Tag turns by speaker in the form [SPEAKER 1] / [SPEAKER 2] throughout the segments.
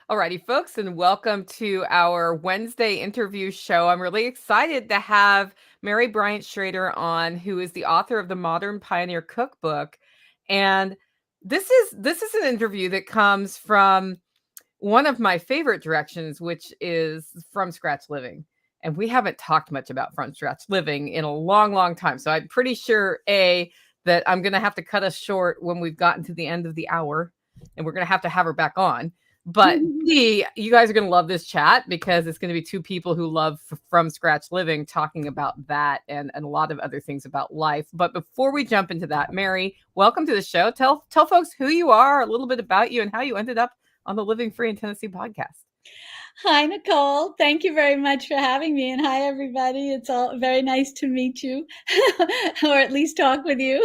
[SPEAKER 1] Alrighty, folks, and welcome to our Wednesday interview show. I'm really excited to have Mary Bryant Schrader on, who is the author of the Modern Pioneer Cookbook. And this is an interview that comes from one of my favorite directions, which is from scratch living. And we haven't talked much about from scratch living in a long, long time. So I'm pretty sure that I'm going to have to cut us short when we've gotten to the end of the hour, and we're going to have her back on. But B, you guys are going to love this chat because it's going to be two people who love from scratch living talking about that and a lot of other things about life. But before we jump into that, Mary, welcome to the show. Tell folks who you are, a little bit about you, and how you ended up on the Living Free in Tennessee podcast.
[SPEAKER 2] Hi, Nicole. Thank you very much for having me. And hi, everybody. It's all very nice to meet you or at least talk with you.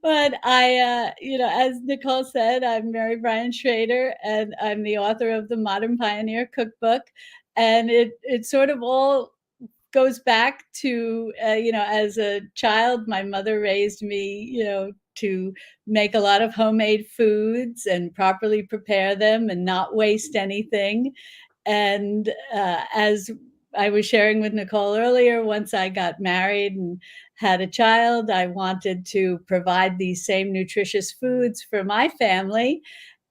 [SPEAKER 2] But as Nicole said, I'm Mary Bryant Schrader, and I'm the author of the Modern Pioneer Cookbook. And it sort of all goes back to, as a child, my mother raised me, to make a lot of homemade foods and properly prepare them and not waste anything. And as I was sharing with Nicole earlier, once I got married and had a child, I wanted to provide these same nutritious foods for my family.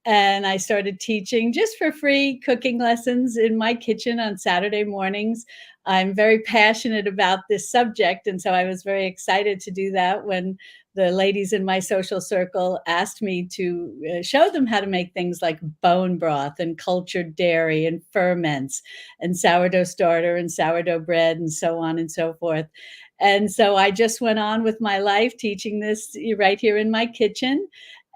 [SPEAKER 2] And I started teaching just for free cooking lessons in my kitchen on Saturday mornings. I'm very passionate about this subject, and so I was very excited to do that when the ladies in my social circle asked me to show them how to make things like bone broth and cultured dairy and ferments and sourdough starter and sourdough bread and so on and so forth. And so I just went on with my life teaching this right here in my kitchen.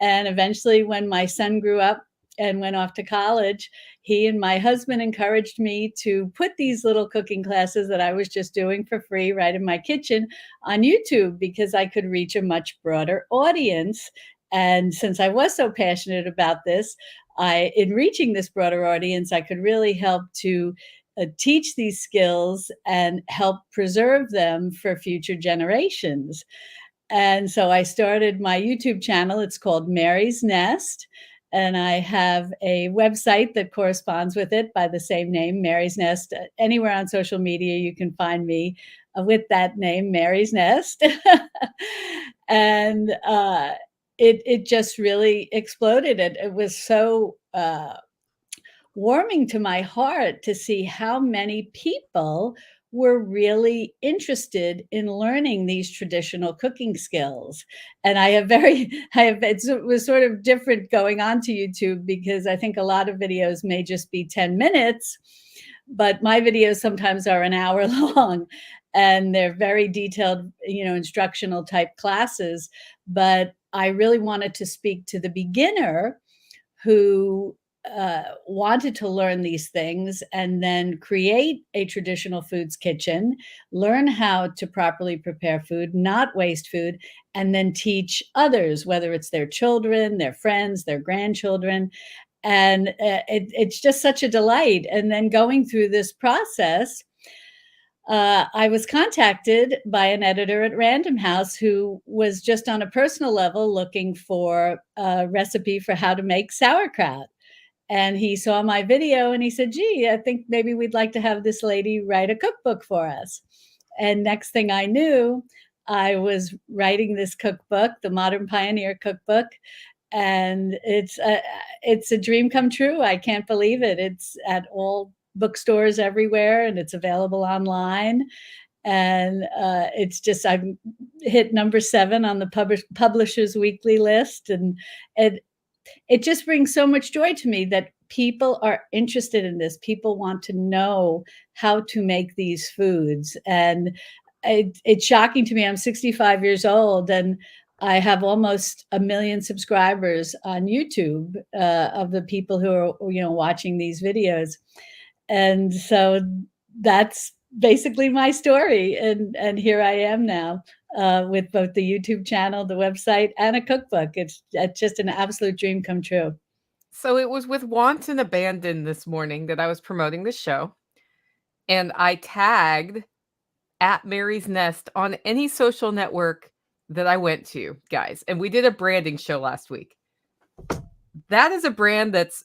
[SPEAKER 2] And eventually, when my son grew up and went off to college, he and my husband encouraged me to put these little cooking classes that I was just doing for free right in my kitchen on YouTube, because I could reach a much broader audience. And since I was so passionate about this, in reaching this broader audience, I could really help to teach these skills and help preserve them for future generations. And so I started my YouTube channel. It's called Mary's Nest. And I have a website that corresponds with it by the same name, Mary's Nest. Anywhere on social media, you can find me with that name, Mary's Nest. And it just really exploded. It was so warming to my heart to see how many people were really interested in learning these traditional cooking skills. And it was sort of different going on to YouTube, because I think a lot of videos may just be 10 minutes, but my videos sometimes are an hour long, and they're very detailed, instructional type classes. But I really wanted to speak to the beginner who wanted to learn these things and then create a traditional foods kitchen, learn how to properly prepare food, not waste food, and then teach others, whether it's their children, their friends, their grandchildren. And it's just such a delight. And then going through this process, I was contacted by an editor at Random House who was just on a personal level looking for a recipe for how to make sauerkraut. And he saw my video and he said, gee, I think maybe we'd like to have this lady write a cookbook for us. And next thing I knew, I was writing this cookbook, the Modern Pioneer Cookbook. And it's a dream come true. I can't believe it. It's at all bookstores everywhere, and it's available online. And it's just, I've hit number 7 on the Publishers Weekly list. And it just brings so much joy to me that people are interested in this. People want to know how to make these foods. And it's shocking to me. I'm 65 years old, and I have almost 1 million subscribers on YouTube of the people who are, watching these videos. And so that's basically my story. And here I am now with both the YouTube channel, the website, and a cookbook. It's just an absolute dream come true.
[SPEAKER 1] So it was with want and abandon this morning that I was promoting the show, and I tagged at Mary's Nest on any social network that I went to, guys. And we did a branding show last week. That is a brand that's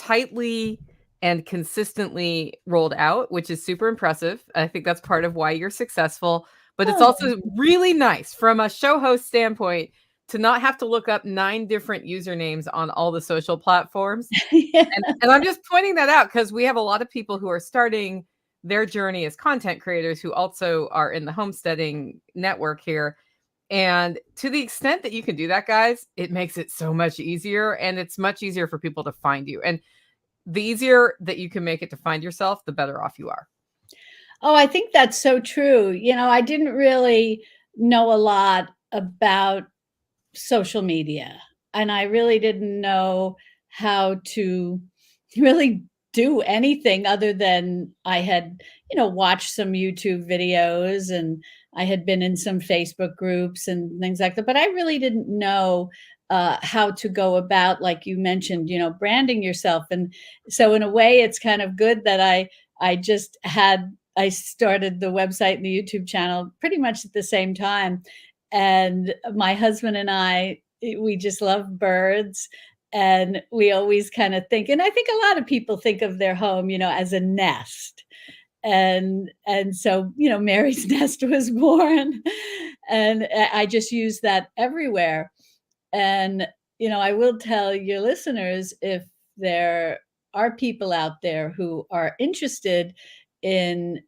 [SPEAKER 1] tightly and consistently rolled out, which is super impressive. I think that's part of why you're successful, but it's
[SPEAKER 2] Oh,
[SPEAKER 1] also really nice from a show host standpoint to not have to look up 9 different usernames on all the social platforms.
[SPEAKER 2] yeah.
[SPEAKER 1] And I'm just pointing that out because we have a lot of people who are starting their journey as content creators who also are in the homesteading network here. And to the extent that you can do that, guys, it makes it so much easier, and it's much easier for people to find you. And the easier that you can make it to find yourself, the better off you are.
[SPEAKER 2] Oh, I think that's so true. I didn't really know a lot about social media, and I really didn't know how to really do anything other than I had, watched some YouTube videos, and I had been in some Facebook groups and things like that, but I really didn't know how to go about, like you mentioned, branding yourself. And so in a way, it's kind of good that I started the website and the YouTube channel pretty much at the same time. And my husband and we just love birds. And we always kind of think, and I think a lot of people think of their home, as a nest. And so, Mary's nest was born. And I just use that everywhere. And, I will tell your listeners, if there are people out there who are interested in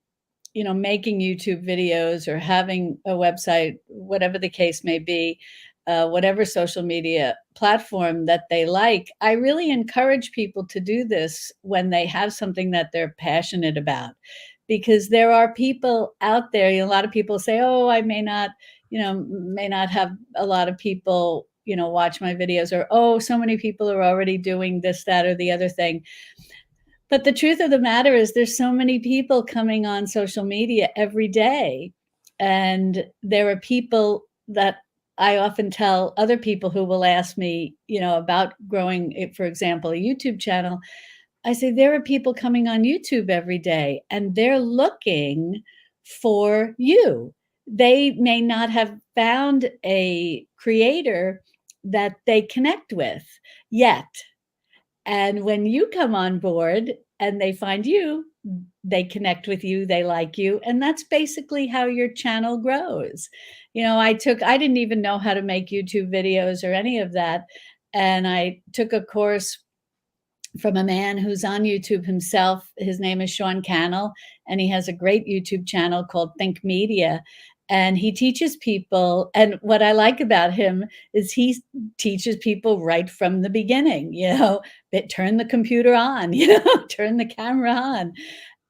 [SPEAKER 2] making YouTube videos or having a website, whatever the case may be, whatever social media platform that they like, I really encourage people to do this when they have something that they're passionate about. Because there are people out there, a lot of people say, oh, I may not have a lot of people, watch my videos, or, oh, so many people are already doing this, that, or the other thing. But the truth of the matter is there's so many people coming on social media every day. And there are people that I often tell other people who will ask me, about growing, for example, a YouTube channel. I say, there are people coming on YouTube every day and they're looking for you. They may not have found a creator that they connect with yet, and when you come on board and they find you, they connect with you, they like you, and that's basically how your channel grows. I didn't even know how to make YouTube videos or any of that, and I took a course from a man who's on YouTube himself. His name is Sean Cannell, and he has a great YouTube channel called Think Media. And he teaches people. And what I like about him is he teaches people right from the beginning, turn the computer on, turn the camera on.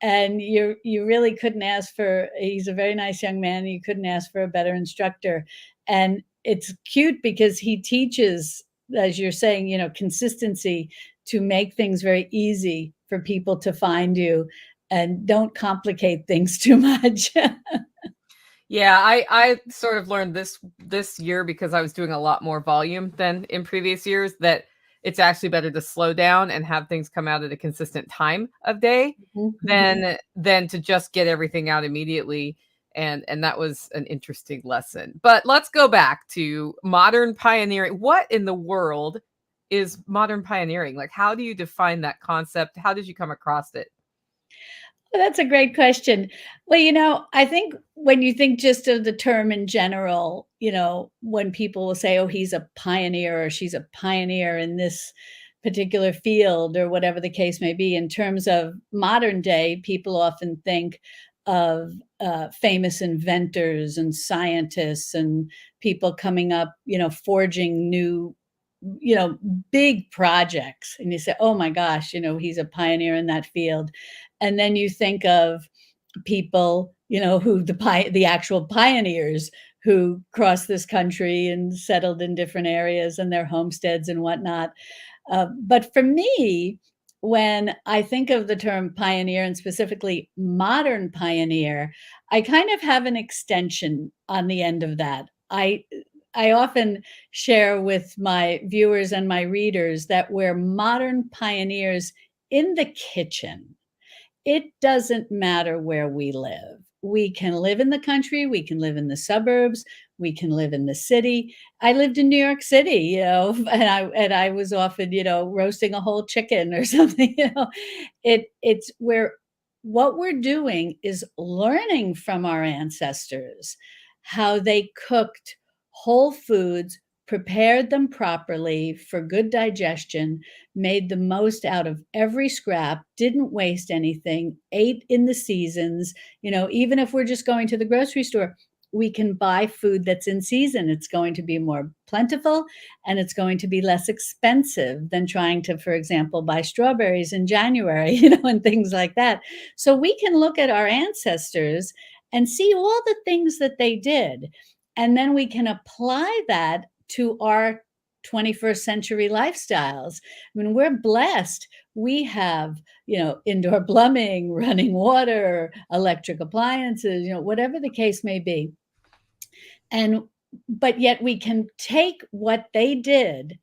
[SPEAKER 2] And you really couldn't ask for, he's a very nice young man. You couldn't ask for a better instructor. And it's cute because he teaches, as you're saying, consistency, to make things very easy for people to find you, and don't complicate things too much.
[SPEAKER 1] Yeah, I sort of learned this year because I was doing a lot more volume than in previous years that it's actually better to slow down and have things come out at a consistent time of day
[SPEAKER 2] Mhm.
[SPEAKER 1] than to just get everything out immediately. And that was an interesting lesson. But let's go back to modern pioneering. What in the world is modern pioneering? Like, how do you define that concept? How did you come across it?
[SPEAKER 2] Well, that's a great question. Well, I think when you think just of the term in general, when people will say, oh, he's a pioneer or she's a pioneer in this particular field or whatever the case may be, in terms of modern day, people often think of famous inventors and scientists and people coming up, forging new, you know, big projects. And you say, oh my gosh, he's a pioneer in that field. And then you think of people, who the actual pioneers who crossed this country and settled in different areas and their homesteads and whatnot. But for me, when I think of the term pioneer and specifically modern pioneer, I kind of have an extension on the end of that. I often share with my viewers and my readers that we're modern pioneers in the kitchen. It doesn't matter where we live. We can live in the country, we can live in the suburbs, We can live in the city. I lived in New York City, and I was often, roasting a whole chicken or something. It's where what we're doing is learning from our ancestors how they cooked whole foods, prepared them properly for good digestion, made the most out of every scrap, didn't waste anything, ate in the seasons. Even if we're just going to the grocery store, we can buy food that's in season. It's going to be more plentiful and it's going to be less expensive than trying to, for example, buy strawberries in January, and things like that. So we can look at our ancestors and see all the things that they did. And then we can apply that to our 21st century lifestyles. I mean, we're blessed. We have, indoor plumbing, running water, electric appliances, whatever the case may be. And but yet we can take what they did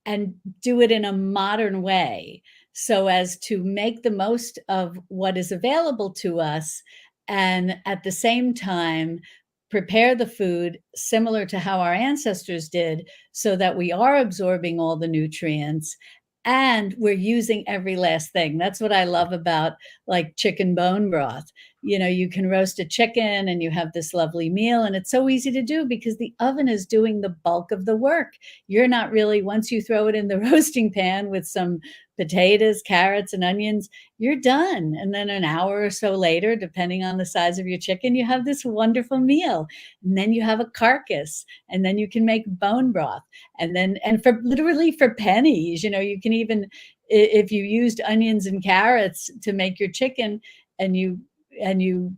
[SPEAKER 2] and do it in a modern way so as to make the most of what is available to us, and at the same time prepare the food similar to how our ancestors did, so that we are absorbing all the nutrients and we're using every last thing. That's what I love about, like, chicken bone broth. You can roast a chicken and you have this lovely meal, and it's so easy to do because the oven is doing the bulk of the work. You're not really, once you throw it in the roasting pan with some potatoes, carrots, and onions, you're done. And then an hour or so later, depending on the size of your chicken, you have this wonderful meal. And then you have a carcass, and then you can make bone broth. And for literally for pennies, you can even, if you used onions and carrots to make your chicken, and you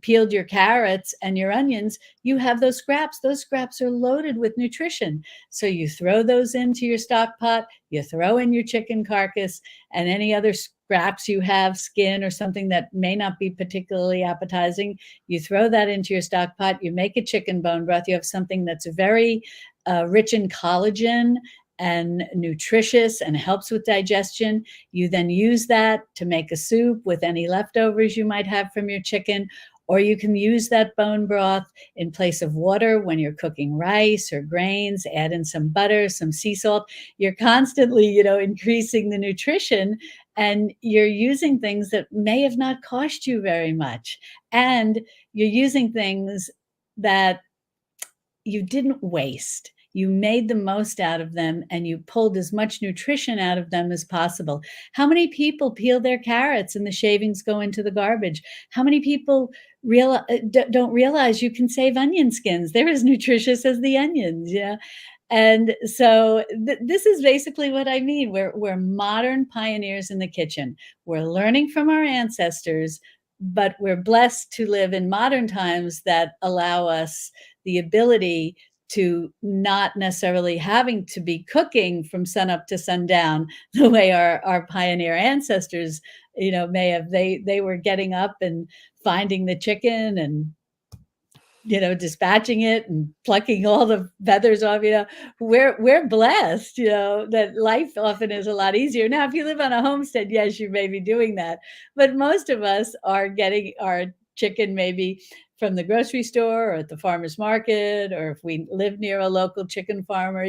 [SPEAKER 2] peeled your carrots and your onions, you have those scraps. Those scraps are loaded with nutrition. So you throw those into your stock pot, you throw in your chicken carcass and any other scraps you have, skin or something that may not be particularly appetizing, you throw that into your stock pot, you make a chicken bone broth, you have something that's very rich in collagen and nutritious and helps with digestion. You then use that to make a soup with any leftovers you might have from your chicken, or you can use that bone broth in place of water when you're cooking rice or grains. Add in some butter, some sea salt. You're constantly, increasing the nutrition, and you're using things that may have not cost you very much. And you're using things that you didn't waste. You made the most out of them and you pulled as much nutrition out of them as possible. How many people peel their carrots and the shavings go into the garbage? How many people don't realize you can save onion skins? They're as nutritious as the onions, yeah. And so this is basically what I mean. We're modern pioneers in the kitchen. We're learning from our ancestors, but we're blessed to live in modern times that allow us the ability to not necessarily having to be cooking from sunup to sundown the way our pioneer ancestors, may have. They were getting up and finding the chicken and dispatching it and plucking all the feathers off. We're blessed, that life often is a lot easier. Now, if you live on a homestead, yes, you may be doing that, but most of us are getting our chicken maybe from the grocery store or at the farmer's market, or if we live near a local chicken farmer,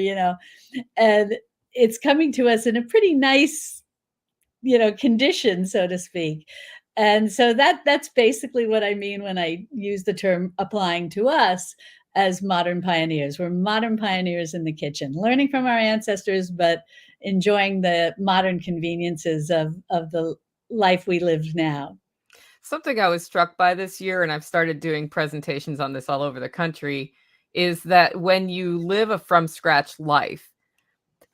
[SPEAKER 2] and it's coming to us in a pretty nice, condition, so to speak. And so that's basically what I mean when I use the term applying to us as modern pioneers. We're modern pioneers in the kitchen, learning from our ancestors, but enjoying the modern conveniences of the life we live now.
[SPEAKER 1] Something I was struck by this year, and I've started doing presentations on this all over the country, is that when you live a from scratch life,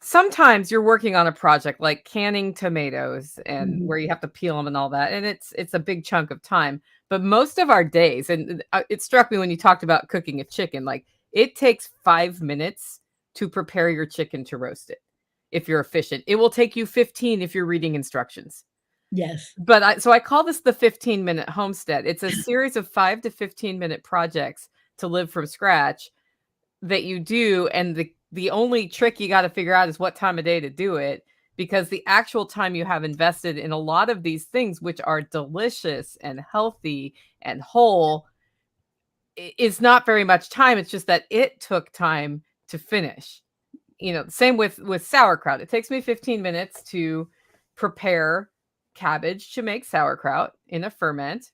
[SPEAKER 1] sometimes you're working on a project like canning tomatoes and
[SPEAKER 2] Mhm.
[SPEAKER 1] where you have to peel them and all that, and it's a big chunk of time. But most of our days, and it struck me when you talked about cooking a chicken, like it takes 5 minutes to prepare your chicken to roast it. If you're efficient, it will take you 15 if you're reading instructions.
[SPEAKER 2] Yes.
[SPEAKER 1] But I call this the 15-minute homestead. It's a series of 5 to 15-minute projects to live from scratch that you do, and the only trick you gotta figure out is what time of day to do it, because the actual time you have invested in a lot of these things, which are delicious and healthy and whole, is not very much time. It's just that it took time to finish. Same with sauerkraut. It takes me 15 minutes to prepare cabbage to make sauerkraut in a ferment,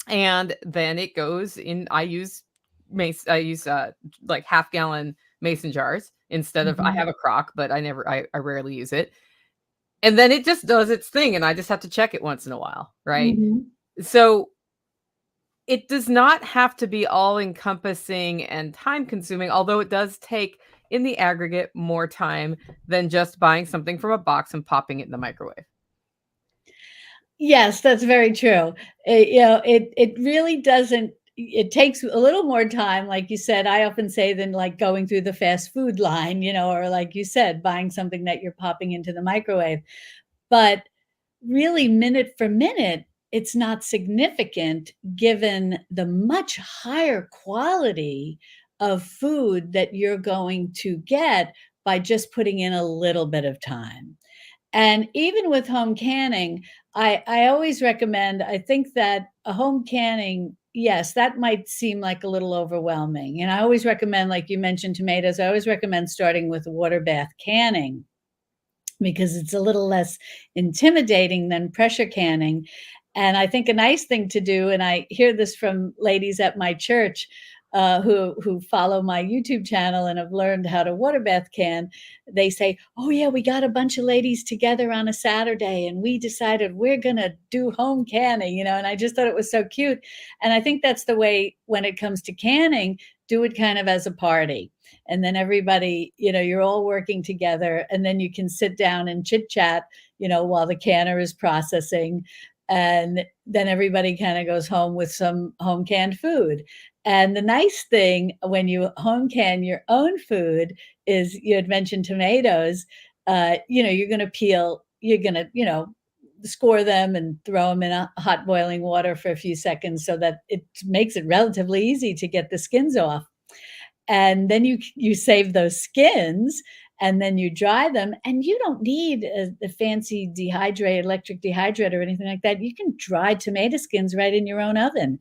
[SPEAKER 1] and then it goes in. I use like half-gallon mason jars instead of, I
[SPEAKER 2] Mhm.
[SPEAKER 1] have a crock, but I rarely use it. And then it just does its thing, and I just have to check it once in a while, right?
[SPEAKER 2] Mhm.
[SPEAKER 1] So it does not have to be all encompassing and time consuming, although it does take, in the aggregate, more time than just buying something from a box and popping it in the microwave.
[SPEAKER 2] Yes, that's very true. It really doesn't. It takes a little more time, like you said. I often say than like going through the fast food line, or like you said, buying something that you're popping into the microwave. But really, minute for minute, it's not significant given the much higher quality of food that you're going to get by just putting in a little bit of time. And even with home canning, I always recommend, I think that a home canning, yes, that might seem like a little overwhelming. And I always recommend, like you mentioned, tomatoes, I always recommend starting with water bath canning because it's a little less intimidating than pressure canning. And I think a nice thing to do, and I hear this from ladies at my church who follow my YouTube channel and have learned how to water bath can. They say, "Oh yeah, we got a bunch of ladies together on a Saturday, and we decided we're gonna do home canning." And I just thought it was so cute. And I think that's the way when it comes to canning, do it kind of as a party, and then everybody, you're all working together, and then you can sit down and chit chat, while the canner is processing, and then everybody kind of goes home with some home canned food. And the nice thing when you home can your own food is, you had mentioned tomatoes. You're going to peel, you're going to, score them and throw them in a hot boiling water for a few seconds so that it makes it relatively easy to get the skins off. And then you save those skins, and then you dry them, and you don't need a fancy electric dehydrator or anything like that. You can dry tomato skins right in your own oven,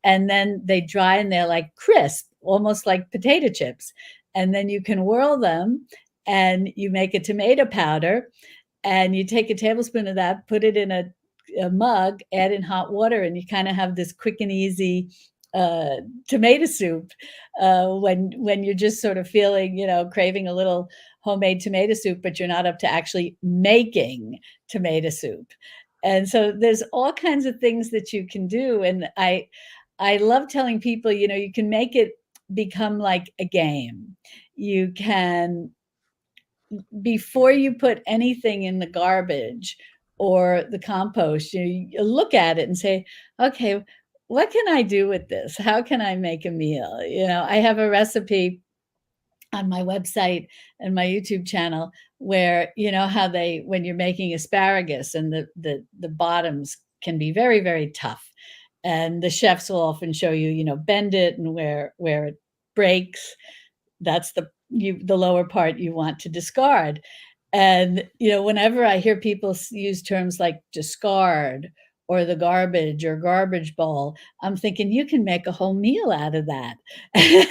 [SPEAKER 2] and then they dry and they're like crisp, almost like potato chips. And then you can whirl them, and you make a tomato powder, and you take a tablespoon of that, put it in a mug, add in hot water, and you kind of have this quick and easy uh, tomato soup when you're just sort of feeling, craving a little homemade tomato soup, but you're not up to actually making tomato soup. And so there's all kinds of things that you can do. And I love telling people, you can make it become like a game. You can, before you put anything in the garbage or the compost, you look at it and say, okay, what can I do with this? How can I make a meal? I have a recipe on my website and my YouTube channel where, how when you're making asparagus, and the bottoms can be very, very tough. And the chefs will often show you, bend it, and where it breaks, that's the lower part you want to discard. And whenever I hear people use terms like discard or the garbage or garbage bowl, I'm thinking you can make a whole meal out of that. And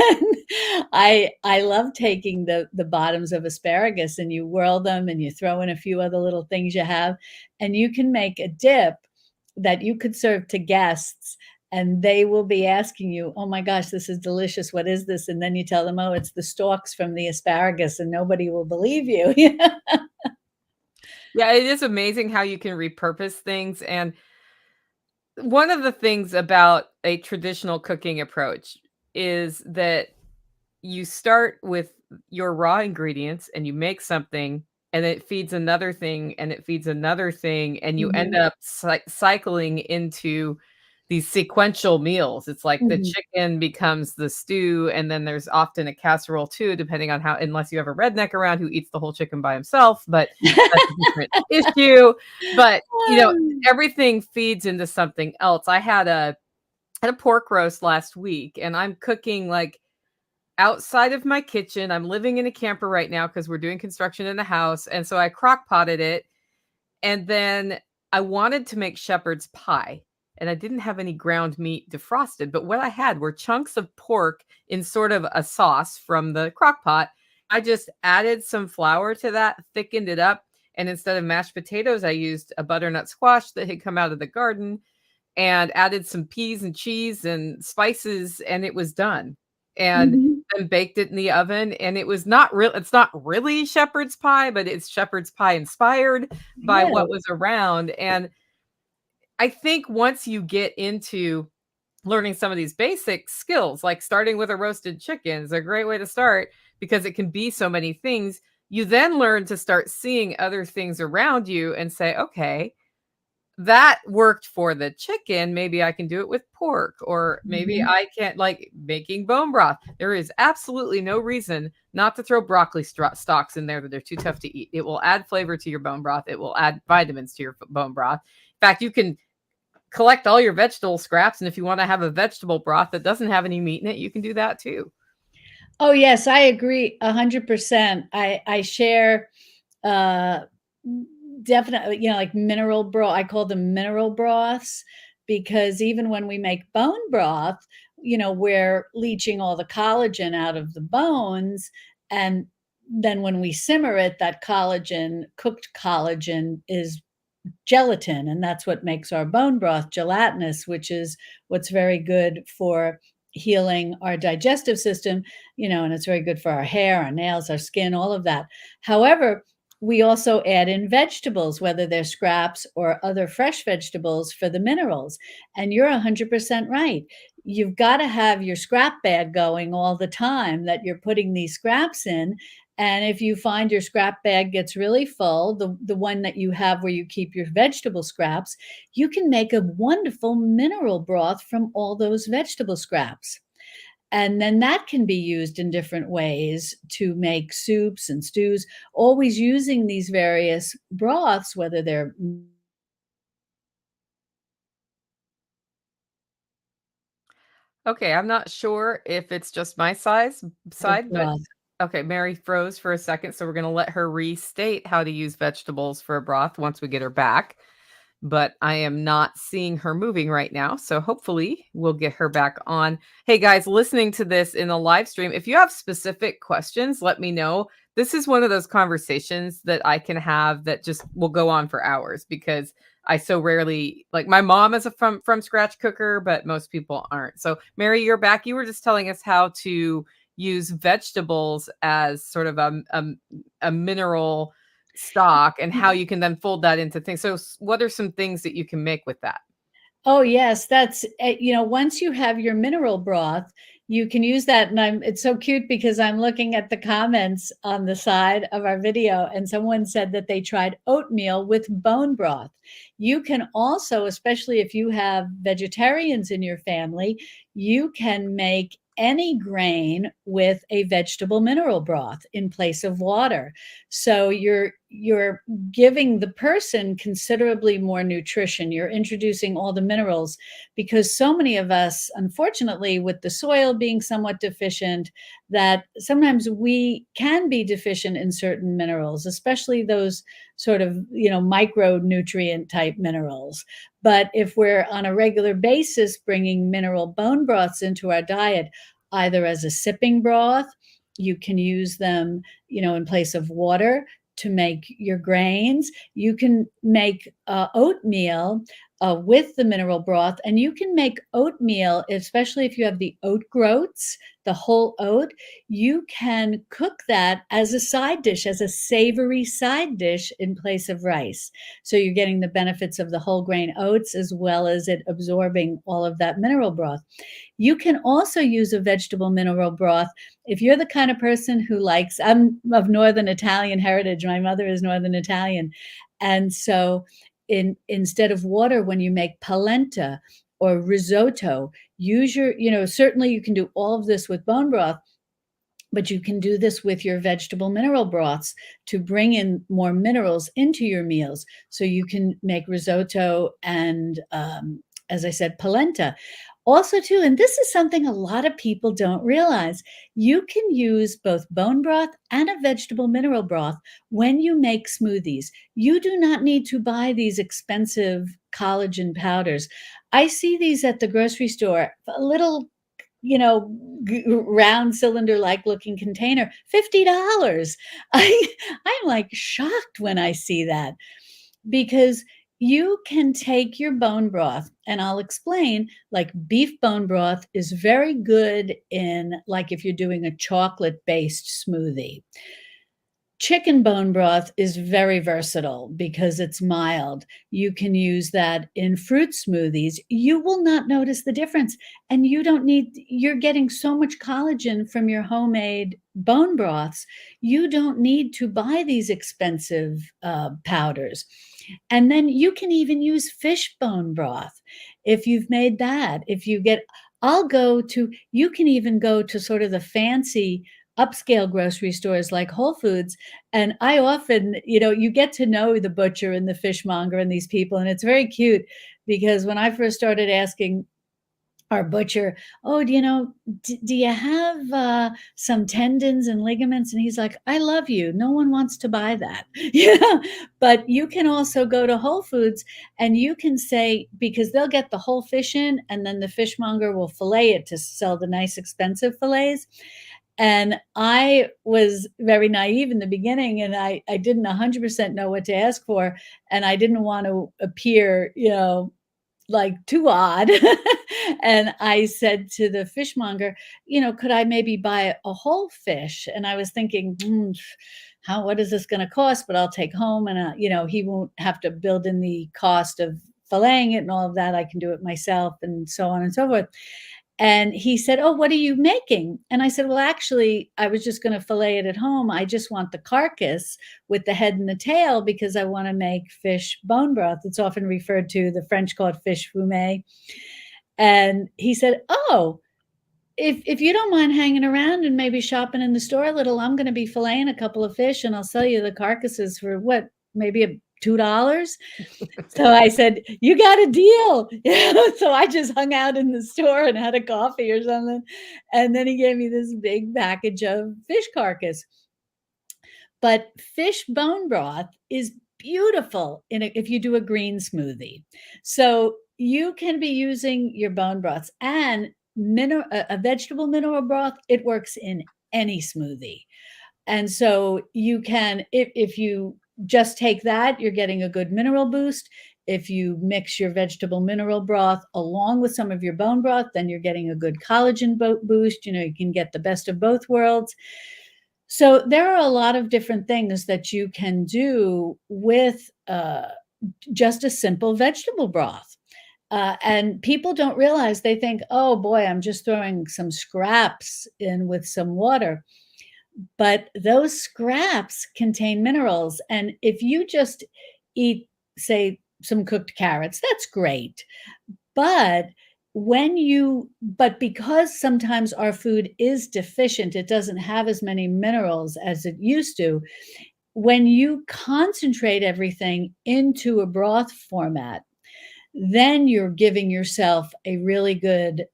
[SPEAKER 2] I love taking the bottoms of asparagus, and you whirl them, and you throw in a few other little things you have, and you can make a dip that you could serve to guests, and they will be asking you, "Oh my gosh, this is delicious. What is this?" And then you tell them, "Oh, it's the stalks from the asparagus," and nobody will believe you.
[SPEAKER 1] Yeah, it is amazing how you can repurpose things. And one of the things about a traditional cooking approach is that you start with your raw ingredients and you make something, and it feeds another thing and it feeds another thing, and you end
[SPEAKER 2] Mhm,
[SPEAKER 1] up cycling into these sequential meals. It's like the
[SPEAKER 2] mhm.
[SPEAKER 1] chicken becomes the stew, and then there's often a casserole too, depending on how, unless you have a redneck around who eats the whole chicken by himself, but that's a different issue. But everything feeds into something else. I had a pork roast last week, and I'm cooking like outside of my kitchen. I'm living in a camper right now because we're doing construction in the house, and so I crock potted it, and then I wanted to make shepherd's pie. and I didn't have any ground meat defrosted, but what I had were chunks of pork in sort of a sauce from the crock pot. I just added some flour to that, thickened it up, and instead of mashed potatoes, I used a butternut squash that had come out of the garden and added some peas and cheese and spices, and it was done. And
[SPEAKER 2] Mhm.
[SPEAKER 1] then baked it in the oven, and it's not really shepherd's pie, but it's shepherd's pie inspired by
[SPEAKER 2] Yeah.
[SPEAKER 1] what was around. And I think once you get into learning some of these basic skills, like starting with a roasted chicken is a great way to start because it can be so many things. You then learn to start seeing other things around you and say, okay, that worked for the chicken. Maybe I can do it with pork, or maybe
[SPEAKER 2] Mhm.
[SPEAKER 1] I can't, like making bone broth. There is absolutely no reason not to throw broccoli stalks in there that are too tough to eat. It will add flavor to your bone broth. It will add vitamins to your bone broth. In fact, you can collect all your vegetable scraps, and if you want to have a vegetable broth that doesn't have any meat in it, you can do that too.
[SPEAKER 2] Oh, yes, I agree 100%. I share, uh, definitely, like mineral broth. I call them mineral broths because even when we make bone broth, we're leaching all the collagen out of the bones, and then when we simmer it, that collagen, cooked collagen, is gelatin, and that's what makes our bone broth gelatinous, which is what's very good for healing our digestive system, and it's very good for our hair, our nails, our skin, all of that. However, we also add in vegetables, whether they're scraps or other fresh vegetables, for the minerals. And you're 100% right. You've got to have your scrap bag going all the time that you're putting these scraps in. And if you find your scrap bag gets really full, the one that you have where you keep your vegetable scraps, you can make a wonderful mineral broth from all those vegetable scraps. And then that can be used in different ways to make soups and stews, always using these various broths, whether they're
[SPEAKER 1] Okay, I'm not sure if it's just my
[SPEAKER 2] the
[SPEAKER 1] side, but
[SPEAKER 2] broth.
[SPEAKER 1] okay, Mary froze for a second, so we're gonna let her restate how to use vegetables for a broth once we get her back. But I am not seeing her moving right now. So hopefully we'll get her back on. Hey guys, listening to this in the live stream, if you have specific questions, let me know. This is one of those conversations that I can have that just will go on for hours because I so rarely, like, my mom is a from scratch cooker, but most people aren't. So Mary, you're back. You were just telling us how to use vegetables as sort of a mineral stock and how you can then fold that into things. So what are some things that you can make with that?
[SPEAKER 2] Oh, yes, that's once you have your mineral broth, you can use that, and it's so cute because I'm looking at the comments on the side of our video, and someone said that they tried oatmeal with bone broth. You can also, especially if you have vegetarians in your family, you can make any grain with a vegetable mineral broth in place of water. So you're giving the person considerably more nutrition. You're introducing all the minerals because so many of us, unfortunately, with the soil being somewhat deficient, that sometimes we can be deficient in certain minerals, especially those sort of, micronutrient type minerals. But if we're on a regular basis bringing mineral bone broths into our diet, either as a sipping broth, you can use them, in place of water to make your grains. You can make oatmeal with the mineral broth, and you can make oatmeal, especially if you have the oat groats, the whole oat. You can cook that as a side dish, as a savory side dish in place of rice. So you're getting the benefits of the whole grain oats as well as it absorbing all of that mineral broth. You can also use a vegetable mineral broth if you're the kind of person who likes. I'm of Northern Italian heritage. My mother is Northern Italian. And so instead of water, when you make polenta or risotto, use certainly you can do all of this with bone broth, but you can do this with your vegetable mineral broths to bring in more minerals into your meals. So you can make risotto and, as I said, polenta. Also, too, and this is something a lot of people don't realize, you can use both bone broth and a vegetable mineral broth when you make smoothies. You do not need to buy these expensive collagen powders. I see these at the grocery store, a little, you know, round cylinder like looking container, $50. I I'm like shocked when I see that, because you can take your bone broth, and I'll explain, like beef bone broth is very good in, like, if you're doing a chocolate-based smoothie. Chicken bone broth is very versatile because it's mild. You can use that in fruit smoothies. You will not notice the difference, and you don't need, you're getting so much collagen from your homemade bone broths. You don't need to buy these expensive powders. And then you can even use fish bone broth if you've made that. If you get, I'll go to, you can even go to sort of the fancy upscale grocery stores like Whole Foods. And I often, you get to know the butcher and the fishmonger and these people. And it's very cute because when I first started asking our butcher, oh, do you have some tendons and ligaments? And he's like, I love you. No one wants to buy that. But you can also go to Whole Foods and you can say, because they'll get the whole fish in and then the fishmonger will fillet it to sell the nice expensive fillets. And I was very naive in the beginning, and I didn't 100% know what to ask for, and I didn't want to appear, like too odd. And I said to the fishmonger, could I maybe buy a whole fish? And I was thinking, what is this going to cost? But I'll take home, and he won't have to build in the cost of filleting it and all of that. I can do it myself, and so on and so forth. And he said, oh, what are you making? And I said, well, actually, I was just going to fillet it at home. I just want the carcass with the head and the tail because I want to make fish bone broth. It's often referred to, the French call it fish fumet. And he said, oh, if you don't mind hanging around and maybe shopping in the store a little, I'm going to be filleting a couple of fish and I'll sell you the carcasses for what, maybe $2. So I said, you got a deal. So I just hung out in the store and had a coffee or something. And then he gave me this big package of fish carcass. But fish bone broth is beautiful if you do a green smoothie. So you can be using your bone broths, and a vegetable mineral broth, it works in any smoothie. And so you can, if you just take that, you're getting a good mineral boost. If you mix your vegetable mineral broth along with some of your bone broth, then you're getting a good collagen boost. You can get the best of both worlds. So there are a lot of different things that you can do with just a simple vegetable broth. And people don't realize, they think, oh boy, I'm just throwing some scraps in with some water. But those scraps contain minerals. And if you just eat, say, some cooked carrots, that's great. But because sometimes our food is deficient, it doesn't have as many minerals as it used to. When you concentrate everything into a broth format, then you're giving yourself a really good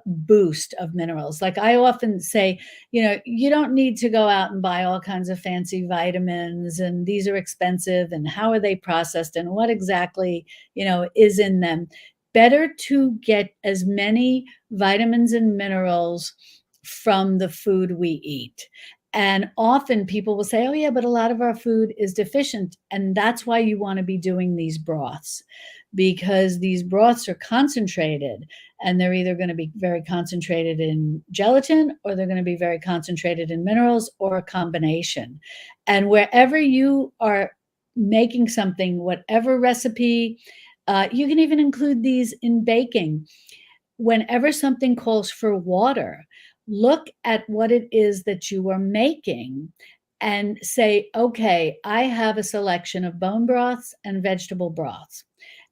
[SPEAKER 2] boost of minerals. Like I often say, you don't need to go out and buy all kinds of fancy vitamins, and these are expensive, and how are they processed, and what exactly, is in them. Better to get as many vitamins and minerals from the food we eat. And often people will say, oh yeah, but a lot of our food is deficient. And that's why you want to be doing these broths, because these broths are concentrated, and they're either going to be very concentrated in gelatin, or they're going to be very concentrated in minerals, or a combination. And wherever you are making something, whatever recipe, you can even include these in baking. Whenever something calls for water, look at what it is that you are making and say, okay, I have a selection of bone broths and vegetable broths,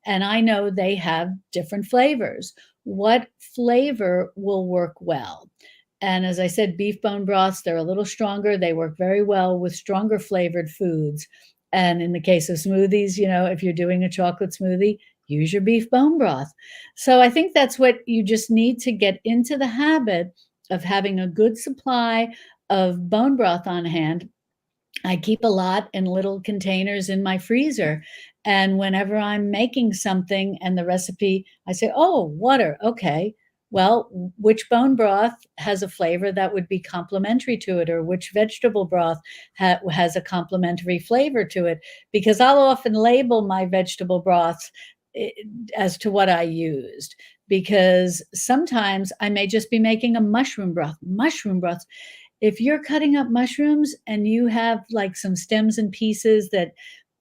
[SPEAKER 2] and I know they have different flavors. What flavor will work well? And as I said, beef bone broths, they're a little stronger. They work very well with stronger flavored foods. And in the case of smoothies, if you're doing a chocolate smoothie, use your beef bone broth. So I think that's what you just need to get into the habit of having a good supply of bone broth on hand. I keep a lot in little containers in my freezer. And whenever I'm making something and the recipe, I say, oh, water. Okay. Well, which bone broth has a flavor that would be complementary to it, or which vegetable broth has a complementary flavor to it? Because I'll often label my vegetable broths eh, as to what I used. Because sometimes I may just be making a mushroom broth. Mushroom broth, if you're cutting up mushrooms and you have like some stems and pieces that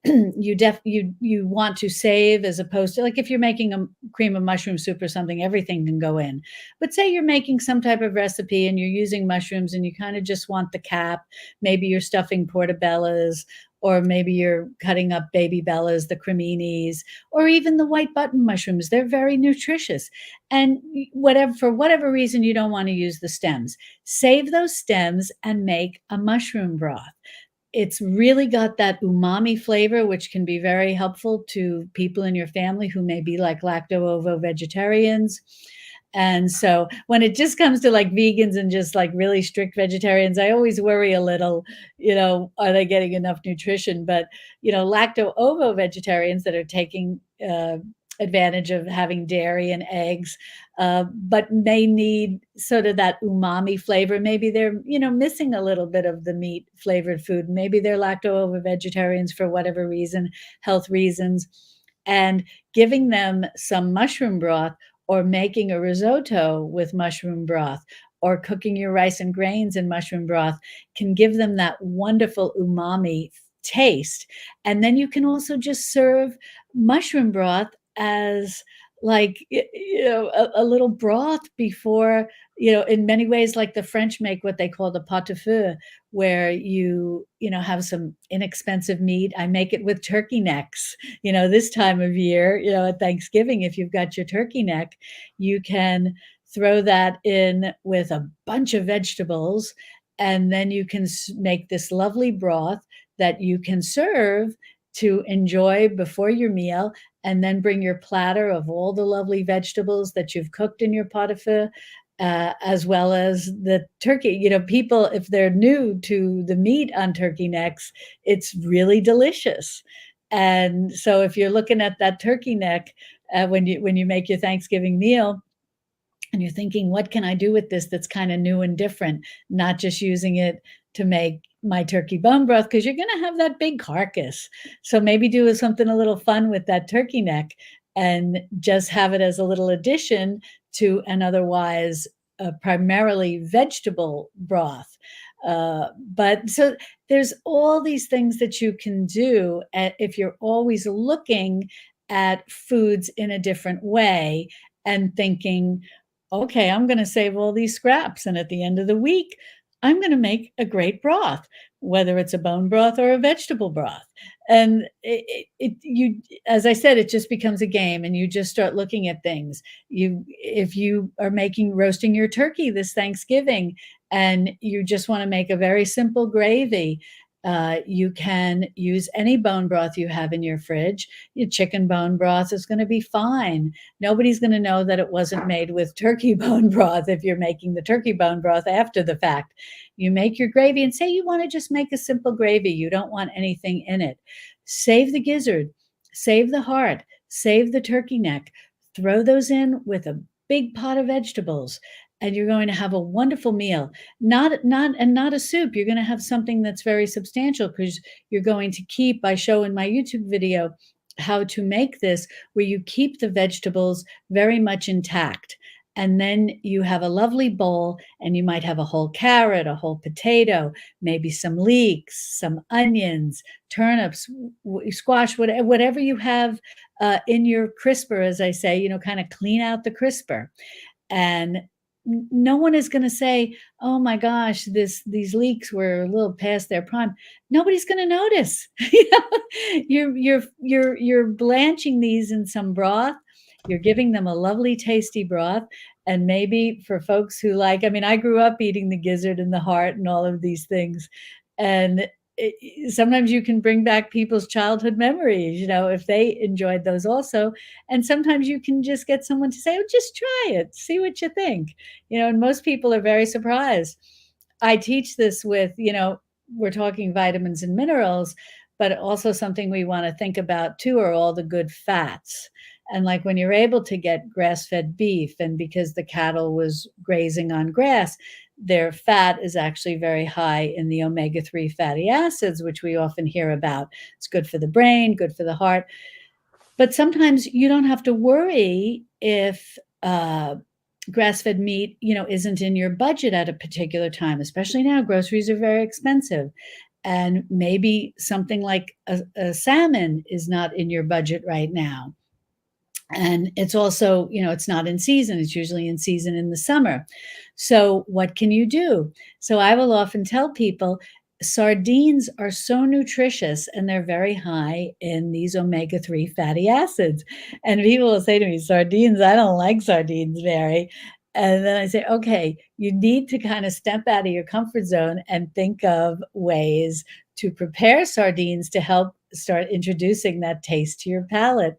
[SPEAKER 2] you want to save, as opposed to, like, if you're making a cream of mushroom soup or something, everything can go in. But say you're making some type of recipe and you're using mushrooms and you kind of just want the cap. Maybe you're stuffing portobellas, or maybe you're cutting up baby bellas, the creminis, or even the white button mushrooms. They're very nutritious. And whatever, for whatever reason you don't want to use the stems, save those stems and make a mushroom broth. It's really got that umami flavor, which can be very helpful to people in your family who may be like lacto-ovo vegetarians. And so when it just comes to like vegans and just like really strict vegetarians, I always worry a little, are they getting enough nutrition? But, lacto-ovo vegetarians that are taking advantage of having dairy and eggs, but may need sort of that umami flavor. Maybe they're, missing a little bit of the meat flavored food. Maybe they're lacto-ovo vegetarians for whatever reason, health reasons, and giving them some mushroom broth, or making a risotto with mushroom broth, or cooking your rice and grains in mushroom broth can give them that wonderful umami taste. And then you can also just serve mushroom broth as like a little broth before, in many ways, like the French make what they call the pot au feu, where have some inexpensive meat. I make it with turkey necks. This time of year, at Thanksgiving, if you've got your turkey neck, you can throw that in with a bunch of vegetables, and then you can make this lovely broth that you can serve to enjoy before your meal, and then bring your platter of all the lovely vegetables that you've cooked in your pot au feu, as well as the turkey. People, if they're new to the meat on turkey necks, it's really delicious. And so if you're looking at that turkey neck, when you make your Thanksgiving meal, and you're thinking, what can I do with this that's kind of new and different? Not just using it to make my turkey bone broth, because you're going to have that big carcass. So maybe do something a little fun with that turkey neck and just have it as a little addition to an otherwise primarily vegetable broth. But so there's all these things that you can do if you're always looking at foods in a different way and thinking, okay, I'm going to save all these scraps. And at the end of the week, I'm going to make a great broth, whether it's a bone broth or a vegetable broth. And as I said, it just becomes a game, and you just start looking at things. If you are roasting your turkey this Thanksgiving, and you just want to make a very simple gravy, you can use any bone broth you have in your fridge. Your chicken bone broth is going to be fine. Nobody's going to know that it wasn't made with turkey bone broth if you're making the turkey bone broth after the fact. You make your gravy, and say you want to just make a simple gravy. You don't want anything in it. Save the gizzard, save the heart, save the turkey neck. Throw those in with a big pot of vegetables, and you're going to have a wonderful meal. Not a soup. You're going to have something that's very substantial, because you're going to keep, I show in my YouTube video how to make this, where you keep the vegetables very much intact. And then you have a lovely bowl, and you might have a whole carrot, a whole potato, maybe some leeks, some onions, turnips, squash, whatever you have in your crisper, as I say, kind of clean out the crisper. And no one is going to say, oh my gosh, these leeks were a little past their prime. Nobody's going to notice. You're blanching these in some broth. You're giving them a lovely, tasty broth. And maybe for folks who I grew up eating the gizzard and the heart and all of these things. And sometimes you can bring back people's childhood memories, if they enjoyed those also. And sometimes you can just get someone to say, oh, just try it, see what you think. And most people are very surprised. I teach this with, we're talking vitamins and minerals, but also something we want to think about too are all the good fats. And like when you're able to get grass-fed beef, and because the cattle was grazing on grass, their fat is actually very high in the omega-3 fatty acids, which we often hear about. It's good for the brain, good for the heart. But sometimes you don't have to worry if grass-fed meat, isn't in your budget at a particular time, especially now. Groceries are very expensive. And maybe something like a salmon is not in your budget right now. And it's also, it's not in season. It's usually in season in the summer. So what can you do? So I will often tell people sardines are so nutritious and they're very high in these omega-3 fatty acids. And people will say to me, sardines, I don't like sardines, Mary. And then I say, okay, you need to kind of step out of your comfort zone and think of ways to prepare sardines to help start introducing that taste to your palate.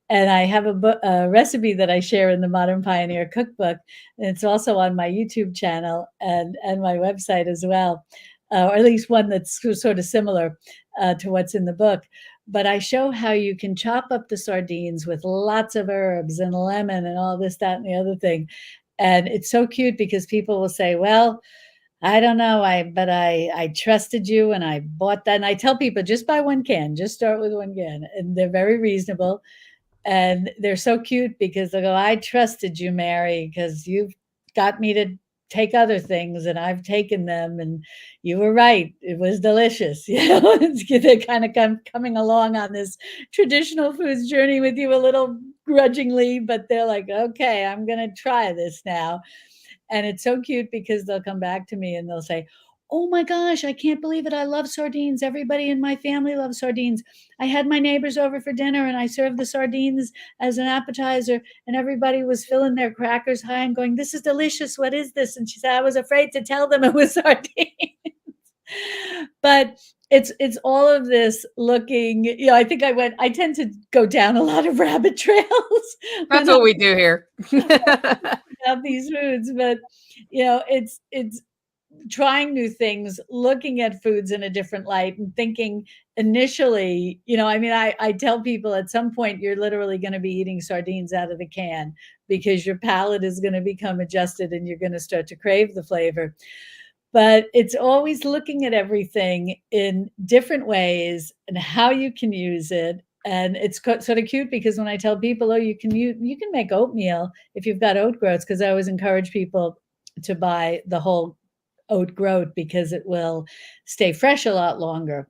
[SPEAKER 2] And I have a recipe that I share in the Modern Pioneer Cookbook. And it's also on my YouTube channel and my website as well, or at least one that's sort of similar to what's in the book. But I show how you can chop up the sardines with lots of herbs and lemon and all this, that, and the other thing. And it's so cute because people will say, well, I don't know, I trusted you and I bought that. And I tell people, just buy one can, just start with one can. And they're very reasonable. And they're so cute because they go, I trusted you, Mary, because you've got me to take other things and I've taken them and you were right. It was delicious. They're kind of coming along on this traditional foods journey with you a little grudgingly, but they're like, okay, I'm going to try this now. And it's so cute because they'll come back to me and they'll say, oh my gosh, I can't believe it. I love sardines. Everybody in my family loves sardines. I had my neighbors over for dinner and I served the sardines as an appetizer, and everybody was filling their crackers high and going, this is delicious. What is this? And she said, I was afraid to tell them it was sardines. But it's all of this looking, I think I tend to go down a lot of rabbit trails
[SPEAKER 1] That's
[SPEAKER 2] when
[SPEAKER 1] what we do here.
[SPEAKER 2] about these foods, but it's trying new things, looking at foods in a different light and thinking initially, I tell people at some point you're literally going to be eating sardines out of the can because your palate is going to become adjusted and you're going to start to crave the flavor. But it's always looking at everything in different ways and how you can use it. And it's sort of cute because when I tell people, oh, you can make oatmeal if you've got oat groats, because I always encourage people to buy the whole oat groat because it will stay fresh a lot longer.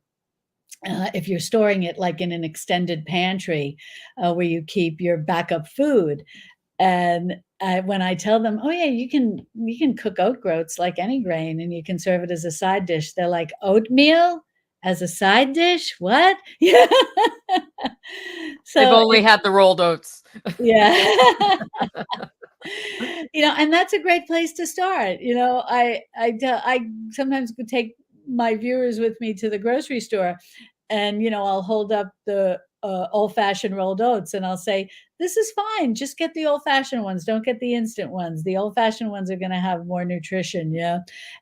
[SPEAKER 2] If you're storing it like in an extended pantry where you keep your backup food. And when I tell them, oh yeah, you can cook oat groats like any grain and you can serve it as a side dish, they're like, oatmeal as a side dish? What? Yeah.
[SPEAKER 1] They've
[SPEAKER 2] So
[SPEAKER 1] only had the rolled oats.
[SPEAKER 2] yeah. And that's a great place to start. I sometimes could take my viewers with me to the grocery store, and I'll hold up the old-fashioned rolled oats, and I'll say, "This is fine. Just get the old-fashioned ones. Don't get the instant ones. The old-fashioned ones are going to have more nutrition." Yeah,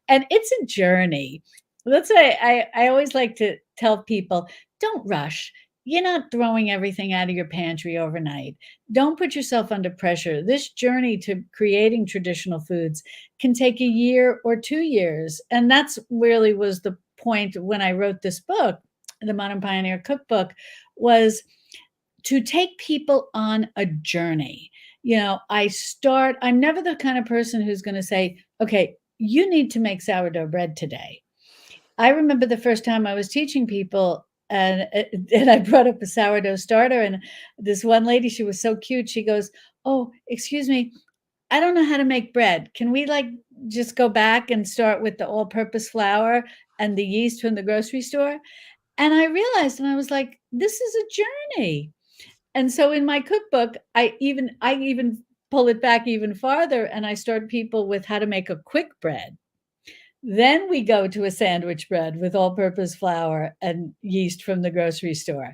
[SPEAKER 2] and it's a journey. That's why I always like to tell people, don't rush. You're not throwing everything out of your pantry overnight. Don't put yourself under pressure. This journey to creating traditional foods can take a year or 2 years. And that's really was the point when I wrote this book, the Modern Pioneer Cookbook, was to take people on a journey. I'm never the kind of person who's going to say, okay, you need to make sourdough bread today. I remember the first time I was teaching people, and I brought up a sourdough starter, and this one lady, she was so cute. She goes, "Oh, excuse me, I don't know how to make bread. Can we just go back and start with the all-purpose flour and the yeast from the grocery store?" And I realized, and I was like, "This is a journey." And so in my cookbook, I even pull it back even farther, and I start people with how to make a quick bread. Then we go to a sandwich bread with all-purpose flour and yeast from the grocery store.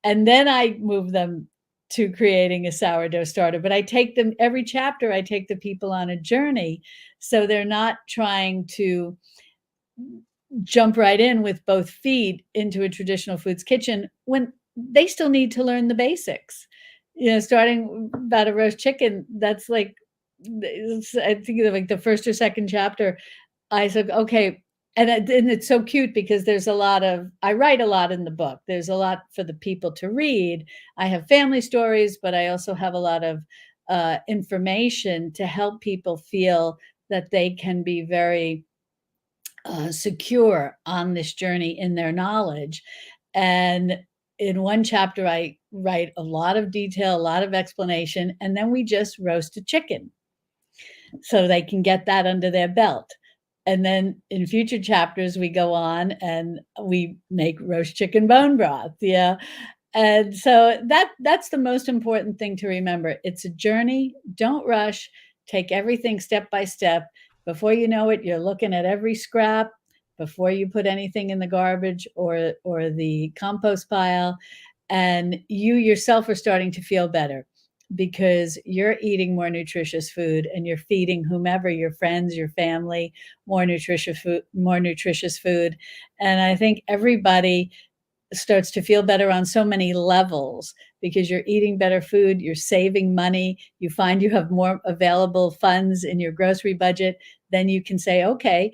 [SPEAKER 2] And then I move them to creating a sourdough starter. But I take them every chapter, I take the people on a journey. So they're not trying to jump right in with both feet into a traditional foods kitchen when they still need to learn the basics. Starting about a roast chicken, that's like, I think like the first or second chapter, I said, okay. And it's so cute because I write a lot in the book. There's a lot for the people to read. I have family stories, but I also have a lot of information to help people feel that they can be very secure on this journey in their knowledge. And in one chapter, I write a lot of detail, a lot of explanation, and then we just roast a chicken so they can get that under their belt. And then in future chapters, we go on and we make roast chicken bone broth. Yeah. And so that's the most important thing to remember. It's a journey. Don't rush. Take everything step by step. Before you know it, you're looking at every scrap before you put anything in the garbage or the compost pile. And you yourself are starting to feel better because you're eating more nutritious food and you're feeding whomever, your friends, your family, more nutritious food. And I think everybody starts to feel better on so many levels because you're eating better food, you're saving money, you find you have more available funds in your grocery budget. Then you can say, okay,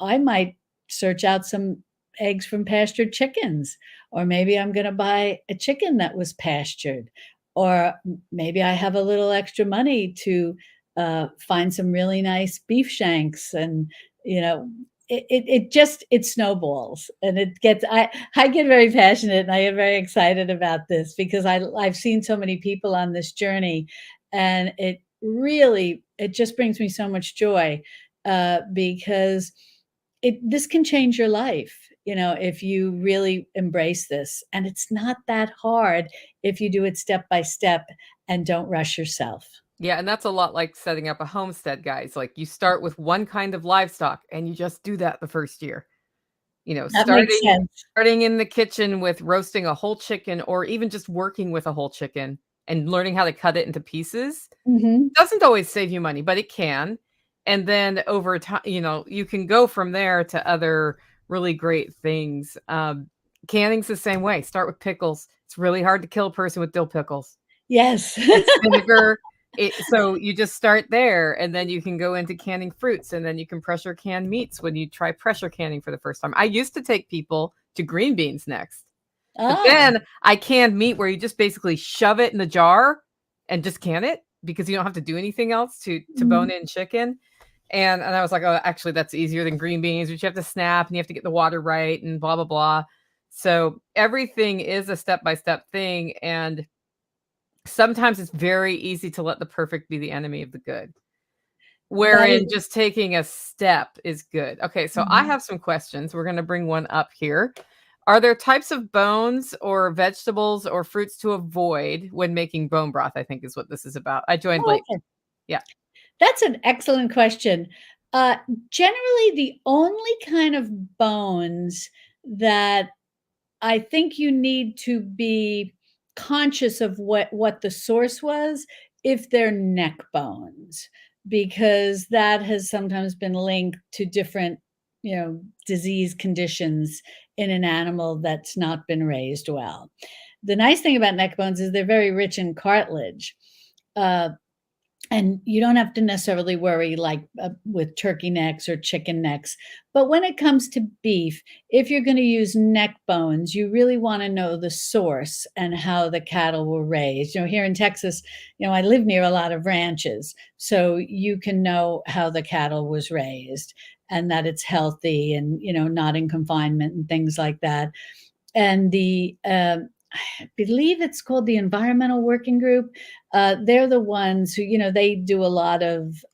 [SPEAKER 2] I might search out some eggs from pastured chickens, or maybe I'm going to buy a chicken that was pastured, or maybe I have a little extra money to find some really nice beef shanks. And you know it just it snowballs, and I get very passionate and I get very excited about this because I've seen so many people on this journey, and it just brings me so much joy because this can change your life, if you really embrace this. And it's not that hard if you do it step by step and don't rush yourself.
[SPEAKER 1] Yeah, and that's a lot like setting up a homestead, guys. Like, you start with one kind of livestock, and you just do that the first year.
[SPEAKER 2] That makes sense.
[SPEAKER 1] Starting in the kitchen with roasting a whole chicken or even just working with a whole chicken and learning how to cut it into pieces
[SPEAKER 2] Hmm.
[SPEAKER 1] doesn't always save you money, but it can. And then over time, you can go from there to other really great things. Canning's the same way. Start with pickles. It's really hard to kill a person with dill pickles.
[SPEAKER 2] Yes.
[SPEAKER 1] It's vinegar. So you just start there, and then you can go into canning fruits, and then you can pressure can meats when you try pressure canning for the first time. I used to take people to green beans next, but
[SPEAKER 2] Ah.
[SPEAKER 1] then I canned meat where you just basically shove it in the jar and just can it because you don't have to do anything else to bone
[SPEAKER 2] Mhm.
[SPEAKER 1] in chicken. And I was like, oh, actually, that's easier than green beans, which you have to snap and you have to get the water right and blah blah blah. So everything is a step by step thing, and sometimes it's very easy to let the perfect be the enemy of the good,
[SPEAKER 2] That
[SPEAKER 1] wherein
[SPEAKER 2] is.
[SPEAKER 1] just taking a step is good. Okay, so I
[SPEAKER 2] Mhm.
[SPEAKER 1] have some questions. We're gonna bring one up here. Are there types of bones or vegetables or fruits to avoid when making bone broth? I think is what this is about. I joined
[SPEAKER 2] Oh,
[SPEAKER 1] late.
[SPEAKER 2] okay.
[SPEAKER 1] Yeah.
[SPEAKER 2] That's an excellent question. Uh, Generally, the only kind of bones that I think you need to be conscious of what the source was, if they're neck bones, because that has sometimes been linked to different, disease conditions in an animal that's not been raised well. The nice thing about neck bones is they're very rich in cartilage. Uh, and you don't have to necessarily worry like with turkey necks or chicken necks. But when it comes to beef, if you're going to use neck bones, you really want to know the source and how the cattle were raised. Here in Texas, I live near a lot of ranches, so you can know how the cattle was raised and that it's healthy and not in confinement and things like that. And I believe it's called the Environmental Working Group. They're the ones who, they do a lot of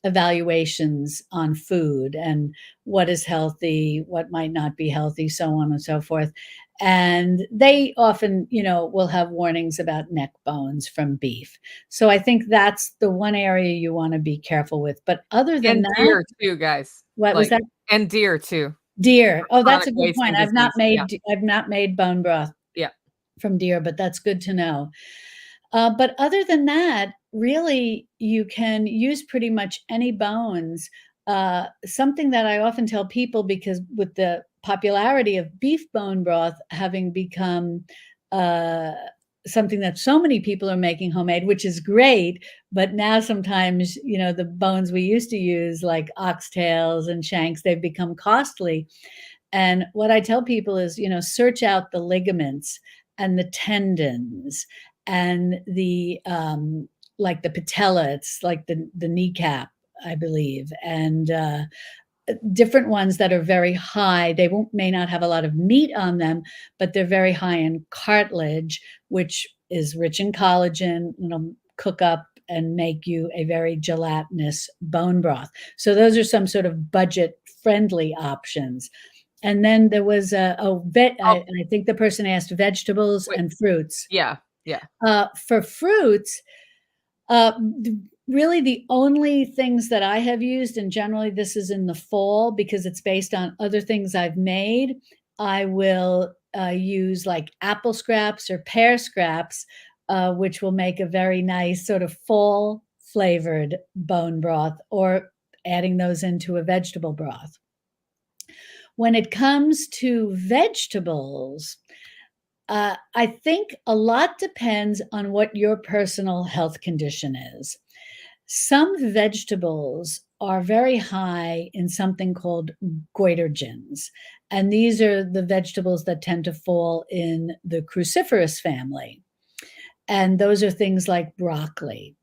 [SPEAKER 2] evaluations on food and what is healthy, what might not be healthy, so on and so forth. And they often, will have warnings about neck bones from beef. So I think that's the one area you want to be careful with. But other than
[SPEAKER 1] And
[SPEAKER 2] that,
[SPEAKER 1] deer too, guys.
[SPEAKER 2] what was
[SPEAKER 1] Like,
[SPEAKER 2] that?
[SPEAKER 1] and deer too.
[SPEAKER 2] Deer. Oh, that's
[SPEAKER 1] Chronic
[SPEAKER 2] a good point.
[SPEAKER 1] wasting disease. Yeah.
[SPEAKER 2] I've not made bone broth
[SPEAKER 1] Yeah.
[SPEAKER 2] from deer, but that's good to know. But other than that, really, you can use pretty much any bones. Something that I often tell people, because with the popularity of beef bone broth having become uh, something that so many people are making homemade, which is great, but now sometimes, the bones we used to use, like oxtails and shanks, they've become costly. And what I tell people is, search out the ligaments and the tendons and the like the patella, it's like the kneecap, I believe, and different ones that are very high. They won't may not have a lot of meat on them, but they're very high in cartilage, which is rich in collagen. Cook up and make you a very gelatinous bone broth. So those are some sort of budget friendly options. And then there was
[SPEAKER 1] Oh,
[SPEAKER 2] I think the person asked vegetables
[SPEAKER 1] wait.
[SPEAKER 2] and fruits.
[SPEAKER 1] Yeah. Yeah.
[SPEAKER 2] For fruits, uh, really the only things that I have used, and generally this is in the fall because it's based on other things I've made, I will use like apple scraps or pear scraps, which will make a very nice sort of fall flavored bone broth, or adding those into a vegetable broth. When it comes to vegetables, I think a lot depends on what your personal health condition is. Some vegetables are very high in something called goitrogens, and these are the vegetables that tend to fall in the cruciferous family. And those are things like broccoli.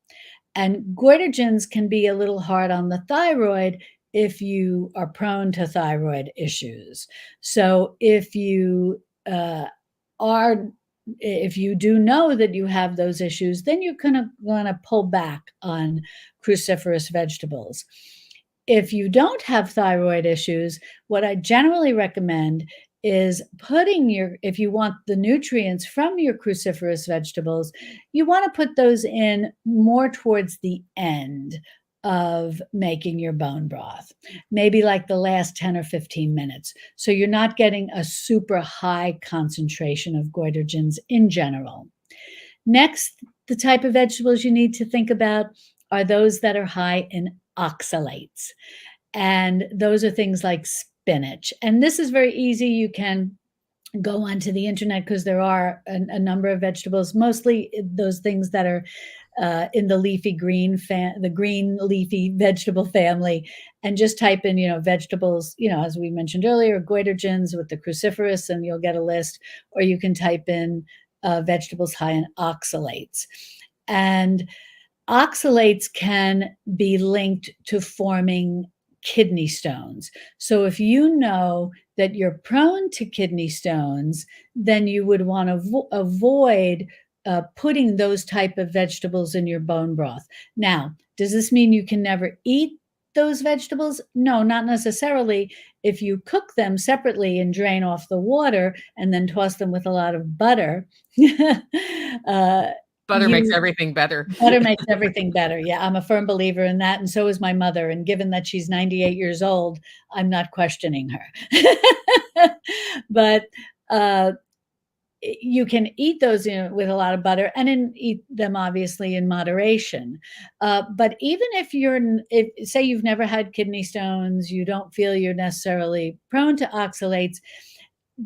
[SPEAKER 2] And goitrogens can be a little hard on the thyroid if you are prone to thyroid issues. So uh, are if you do know that you have those issues, then you're gonna pull back on cruciferous vegetables. If you don't have thyroid issues, what I generally recommend is if you want the nutrients from your cruciferous vegetables, you want to put those in more towards the end of making your bone broth, maybe like the last 10 or 15 minutes. So you're not getting a super high concentration of goitrogens in general. Next, the type of vegetables you need to think about are those that are high in oxalates. And those are things like spinach. And this is very easy. You can go onto the internet because there are a number of vegetables, mostly those things that are in the the green leafy vegetable family, and just type in, vegetables, as we mentioned earlier, goitrogens with the cruciferous, and you'll get a list. Or you can type in vegetables high in oxalates. And oxalates can be linked to forming kidney stones. So if you know that you're prone to kidney stones, then you would want to avoid putting those type of vegetables in your bone broth. Now, does this mean you can never eat those vegetables? No, not necessarily. If you cook them separately and drain off the water and then toss them with a lot of butter, uh,
[SPEAKER 1] Butter makes
[SPEAKER 2] you
[SPEAKER 1] everything better.
[SPEAKER 2] butter makes everything better. Yeah, I'm a firm believer in that, and so is my mother. And given that she's 98 years old, I'm not questioning her. But uh, you can eat those with a lot of butter, and eat them obviously in moderation. But even if say you've never had kidney stones, you don't feel you're necessarily prone to oxalates,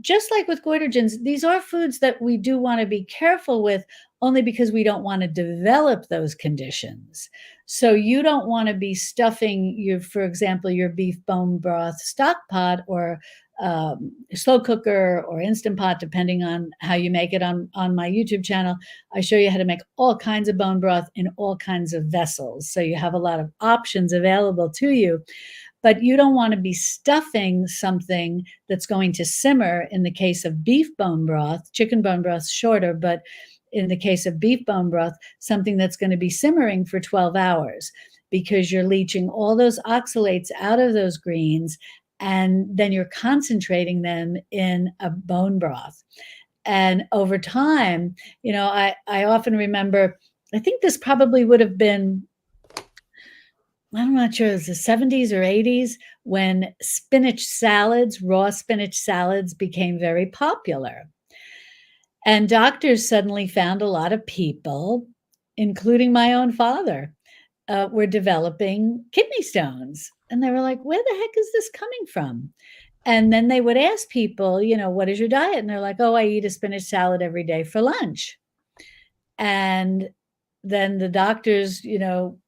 [SPEAKER 2] just like with goitrogens, these are foods that we do want to be careful with, only because we don't want to develop those conditions. So you don't want to be stuffing for example, your beef bone broth stock pot, or slow cooker, or instant pot, depending on how you make it. On my YouTube channel, I show you how to make all kinds of bone broth in all kinds of vessels. So you have a lot of options available to you. But you don't want to be stuffing something that's going to simmer. In the case of beef bone broth, chicken bone broth shorter, but in the case of beef bone broth, something that's going to be simmering for 12 hours, because you're leaching all those oxalates out of those greens, and then you're concentrating them in a bone broth. And over time, I often remember, I think this probably would have been, I'm not sure, it was the 70s or 80s when spinach salads, raw spinach salads became very popular. And doctors suddenly found a lot of people, including my own father, were developing kidney stones. And they were like, where the heck is this coming from? And then they would ask people, what is your diet? And they're like, oh, I eat a spinach salad every day for lunch. And then the doctors, I know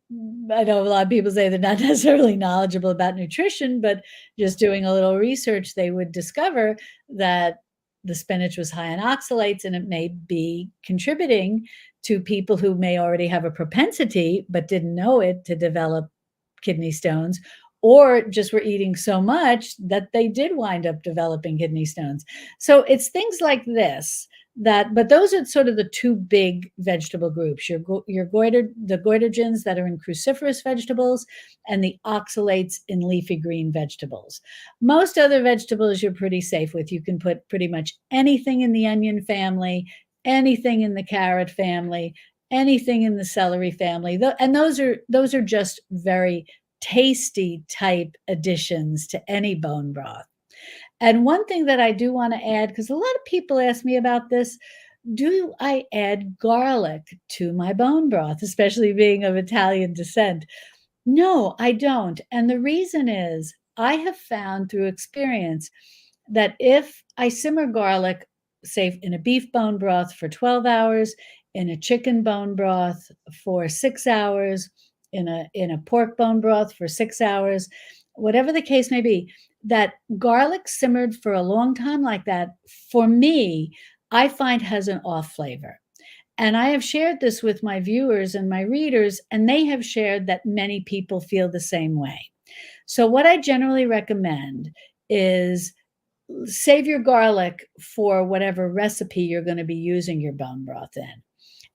[SPEAKER 2] a lot of people say they're not necessarily knowledgeable about nutrition, but just doing a little research, they would discover that the spinach was high in oxalates and it may be contributing to people who may already have a propensity but didn't know it to develop kidney stones, or just were eating so much that they did wind up developing kidney stones. So it's things like this but those are sort of the two big vegetable groups: the goitrogens that are in cruciferous vegetables, and the oxalates in leafy green vegetables. Most other vegetables you're pretty safe with. You can put pretty much anything in the onion family, anything in the carrot family, anything in the celery family, and those are just very tasty type additions to any bone broth. And one thing that I do want to add, because a lot of people ask me about this, do I add garlic to my bone broth, especially being of Italian descent? No, I don't. And the reason is I have found through experience that if I simmer garlic, say in a beef bone broth for 12 hours, in a chicken bone broth for 6 hours, in a pork bone broth for 6 hours, whatever the case may be, that garlic simmered for a long time like that, for me, I find has an off flavor. And I have shared this with my viewers and my readers, and they have shared that many people feel the same way. So what I generally recommend is save your garlic for whatever recipe you're going to be using your bone broth in.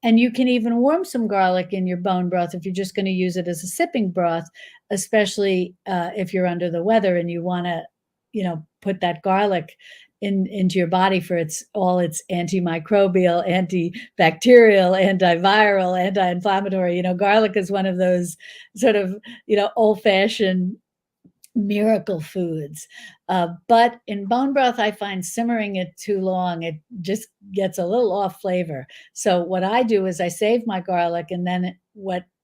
[SPEAKER 2] And you can even warm some garlic in your bone broth if you're just going to use it as a sipping broth, especially if you're under the weather and you want to, put that garlic into your body for its antimicrobial, antibacterial, antiviral, anti-inflammatory. Garlic is one of those sort of, old-fashioned miracle foods. But in bone broth, I find simmering it too long, it just gets a little off flavor. So what I do is I save my garlic, and then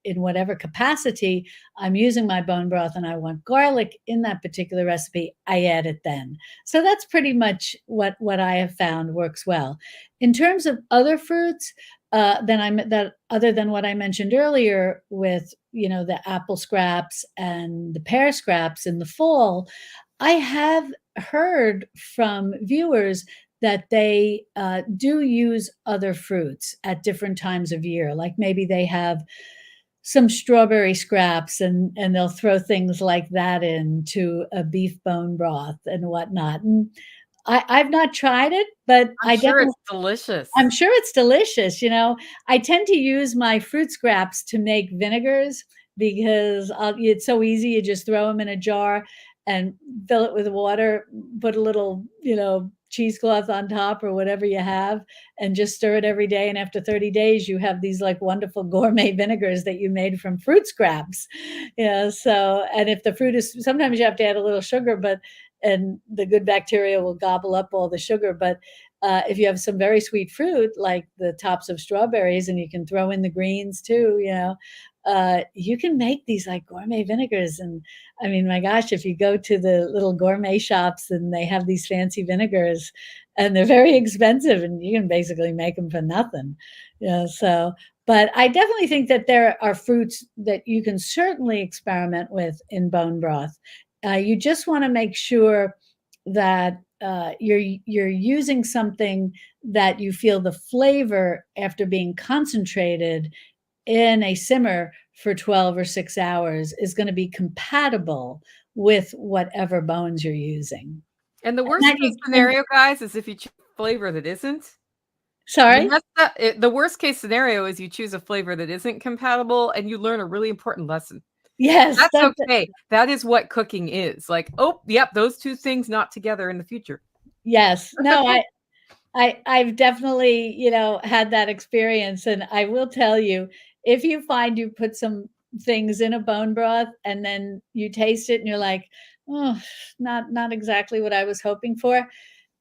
[SPEAKER 2] in whatever capacity I'm using my bone broth and I want garlic in that particular recipe, I add it then. So that's pretty much what I have found works well. In terms of other fruits, other than what I mentioned earlier with, the apple scraps and the pear scraps in the fall, I have heard from viewers that they do use other fruits at different times of year. Like maybe they have some strawberry scraps and they'll throw things like that into a beef bone broth and whatnot. And I've not tried it, but
[SPEAKER 1] I'm sure it's delicious.
[SPEAKER 2] I'm sure it's delicious. I tend to use my fruit scraps to make vinegars because it's so easy. You just throw them in a jar and fill it with water, put a little, cheesecloth on top or whatever you have, and just stir it every day. And after 30 days, you have these like wonderful gourmet vinegars that you made from fruit scraps. So, and if the fruit is, sometimes you have to add a little sugar, and the good bacteria will gobble up all the sugar. But if you have some very sweet fruit, like the tops of strawberries, and you can throw in the greens too, you can make these like gourmet vinegars. And I mean, my gosh, if you go to the little gourmet shops and they have these fancy vinegars and they're very expensive and you can basically make them for nothing. But I definitely think that there are fruits that you can certainly experiment with in bone broth. You just want to make sure that you're using something that you feel the flavor after being concentrated in a simmer for 12 or 6 hours is going to be compatible with whatever bones you're using.
[SPEAKER 1] And the worst case scenario, guys, is if you choose a flavor that isn't.
[SPEAKER 2] Sorry?
[SPEAKER 1] The worst case scenario is you choose a flavor that isn't compatible and you learn a really important lesson.
[SPEAKER 2] Yes,
[SPEAKER 1] That's okay. That is what cooking is. Like, "Oh, yep, those 2 things not together in the future."
[SPEAKER 2] yes. No, I've definitely, had that experience, and I will tell you, if you find you put some things in a bone broth and then you taste it and you're like, "Oh, not exactly what I was hoping for,"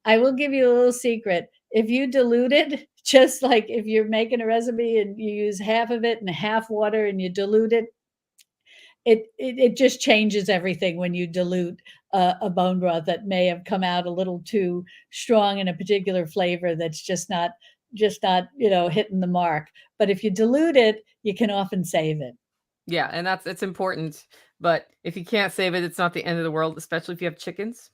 [SPEAKER 2] I will give you a little secret. If you dilute it, just like if you're making a recipe and you use half of it and half water and you dilute it, it just changes everything when you dilute a bone broth that may have come out a little too strong in a particular flavor that's just not hitting the mark. But if you dilute it, you can often save it.
[SPEAKER 1] Yeah, and it's important, but if you can't save it, it's not the end of the world, especially if you have chickens.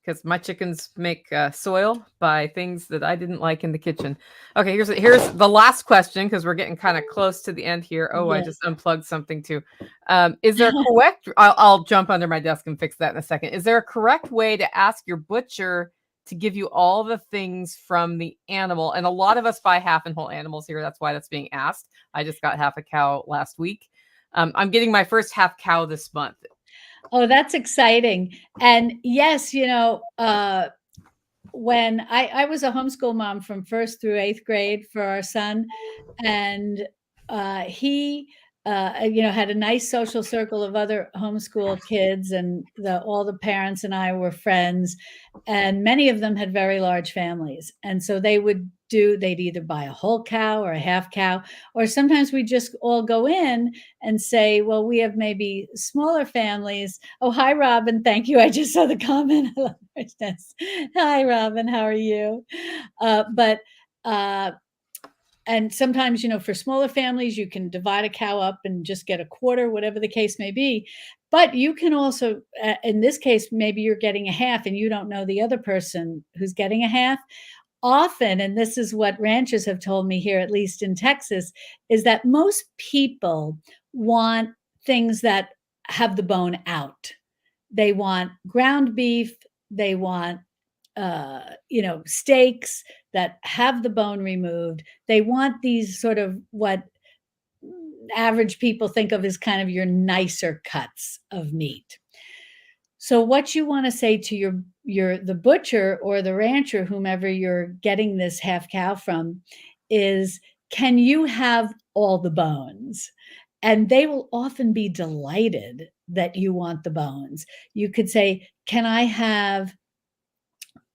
[SPEAKER 1] Because my chickens make soil by things that I didn't like in the kitchen. Okay, here's the last question because we're getting kind of close to the end here. Oh, I
[SPEAKER 2] Yes.
[SPEAKER 1] just unplugged something too. Is there a correct? I'll jump under my desk and fix that in a second. Is there a correct way to ask your butcher to give you all the things from the animal? And a lot of us buy half and whole animals here. That's why that's being asked. I just got half a cow last week. I'm getting my first half cow this month.
[SPEAKER 2] Oh, that's exciting. And yes, when I was a homeschool mom from first through eighth grade for our son, and he had a nice social circle of other homeschool kids, and all the parents and I were friends, and many of them had very large families, and so they'd either buy a whole cow or a half cow, or sometimes we just all go in and say, well, we have maybe smaller families. Oh, hi, Robin. Thank you. I just saw the comment. I love this. Hi, Robin. How are you? But and sometimes, for smaller families, you can divide a cow up and just get a quarter, whatever the case may be. But you can also, in this case, maybe you're getting a half and you don't know the other person who's getting a half. Often, and this is what ranchers have told me here, at least in Texas, is that most people want things that have the bone out. They want ground beef, they want steaks that have the bone removed. They want these sort of what average people think of as kind of your nicer cuts of meat. So what you want to say to your the butcher or the rancher, whomever you're getting this half cow from, is can you have all the bones? And they will often be delighted that you want the bones. You could say, can I have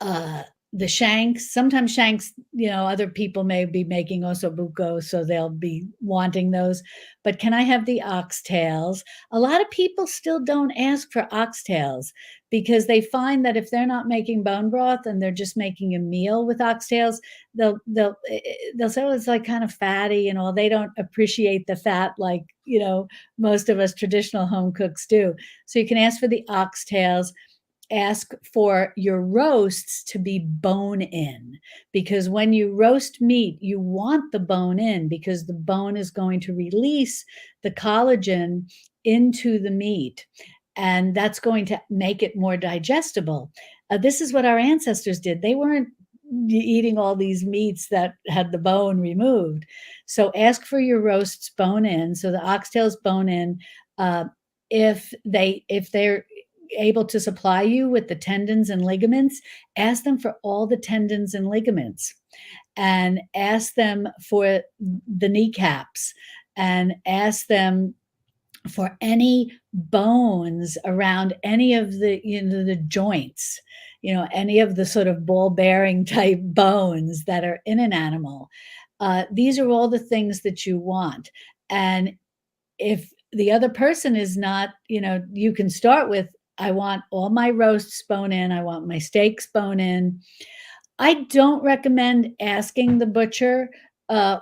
[SPEAKER 2] uh the shanks? Sometimes shanks, other people may be making ossobuco, so they'll be wanting those. But can I have the oxtails? A lot of people still don't ask for oxtails because they find that if they're not making bone broth and they're just making a meal with oxtails, they'll say, oh, it's like kind of fatty and all. They don't appreciate the fat like most of us traditional home cooks do. So you can ask for the oxtails. Ask for your roasts to be bone in, because when you roast meat, you want the bone in because the bone is going to release the collagen into the meat, and that's going to make it more digestible. This is what our ancestors did. They weren't eating all these meats that had the bone removed. So ask for your roasts bone in. So the oxtails bone in. If they're able to supply you with the tendons and ligaments, ask them for all the tendons and ligaments, and ask them for the kneecaps, and ask them for any bones around any of the joints, any of the sort of ball bearing type bones that are in an animal. These are all the things that you want. And if the other person is not, you can start with, I want all my roasts bone in, I want my steaks bone in. I don't recommend asking the butcher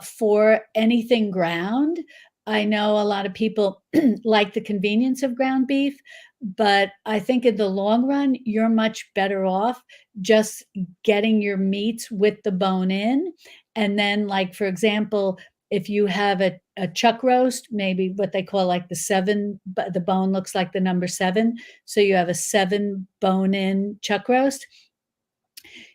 [SPEAKER 2] for anything ground. I know a lot of people like the convenience of ground beef, but I think in the long run, you're much better off just getting your meats with the bone in. And then, like, for example, if you have a chuck roast, maybe what they call like the seven, but the bone looks like the number seven. So you have a 7 bone in chuck roast,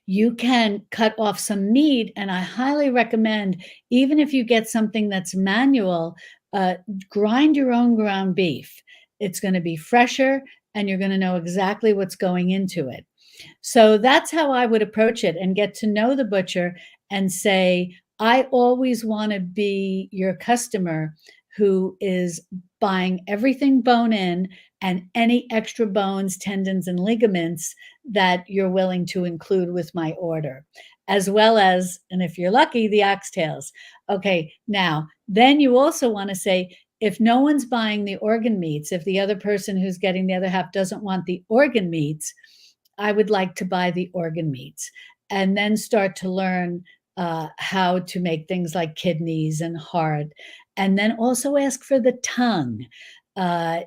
[SPEAKER 2] you can cut off some meat. And I highly recommend, even if you get something that's manual, uh, grind your own ground beef. It's going to be fresher and you're going to know exactly what's going into it. So that's how I would approach it and get to know the butcher and say, I always want to be your customer who is buying everything bone in and any extra bones, tendons, and ligaments that you're willing to include with my order, as well as, and if you're lucky, the oxtails. Okay, now, then you also want to say, if no one's buying the organ meats, if the other person who's getting the other half doesn't want the organ meats, I would like to buy the organ meats and then start to learn how to make things like kidneys and heart. And then also ask for the tongue.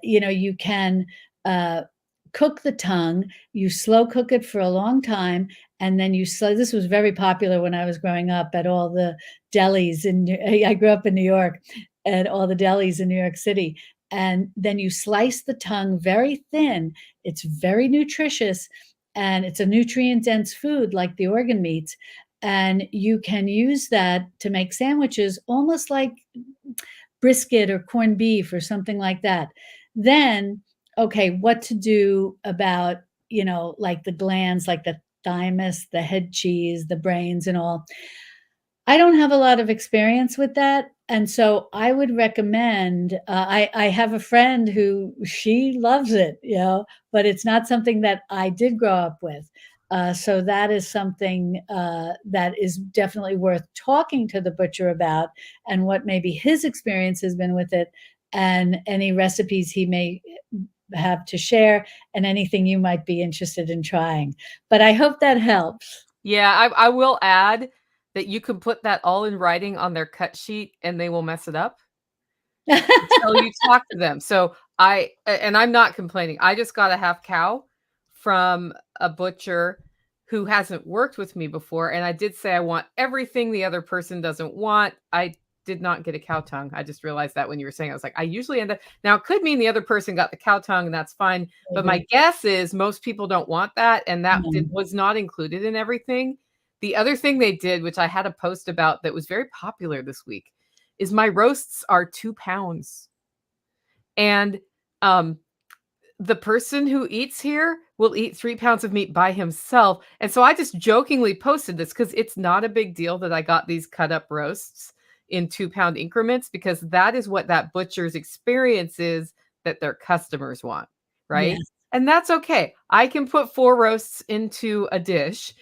[SPEAKER 2] You can uh, cook the tongue, you slow cook it for a long time. And then this was very popular when I was growing up at all the delis I grew up in New York, at all the delis in New York City. And then you slice the tongue very thin. It's very nutritious and it's a nutrient dense food like the organ meats. And you can use that to make sandwiches almost like brisket or corned beef or something like that. Then, okay, what to do about, like the glands, like the thymus, the head cheese, the brains, and all. I don't have a lot of experience with that, and so I would recommend, I have a friend who she loves it, but it's not something that I did grow up with. So that is something, that is definitely worth talking to the butcher about and what maybe his experience has been with it, and any recipes he may have to share, and anything you might be interested in trying. But I hope that helps.
[SPEAKER 1] Yeah, I will add that you can put that all in writing on their cut sheet and they will mess it up until you talk to them. So and I'm not complaining. I just got a half cow from a butcher who hasn't worked with me before. And I did say I want everything the other person doesn't want. I did not get a cow tongue. I just realized that when you were saying, I was like, I usually end up, now it could mean the other person got the cow tongue and that's fine. But my guess is most people don't want that. And that was not included in everything. The other thing they did, which I had a post about that was very popular this week, is my roasts are 2 pounds. And the person who eats here will eat 3 pounds of meat by himself. And so I just jokingly posted this because it's not a big deal that I got these cut up roasts in 2-pound increments, because that is what that butcher's experience is that their customers want, right?
[SPEAKER 2] Yes.
[SPEAKER 1] And that's okay. I can put 4 roasts into a dish.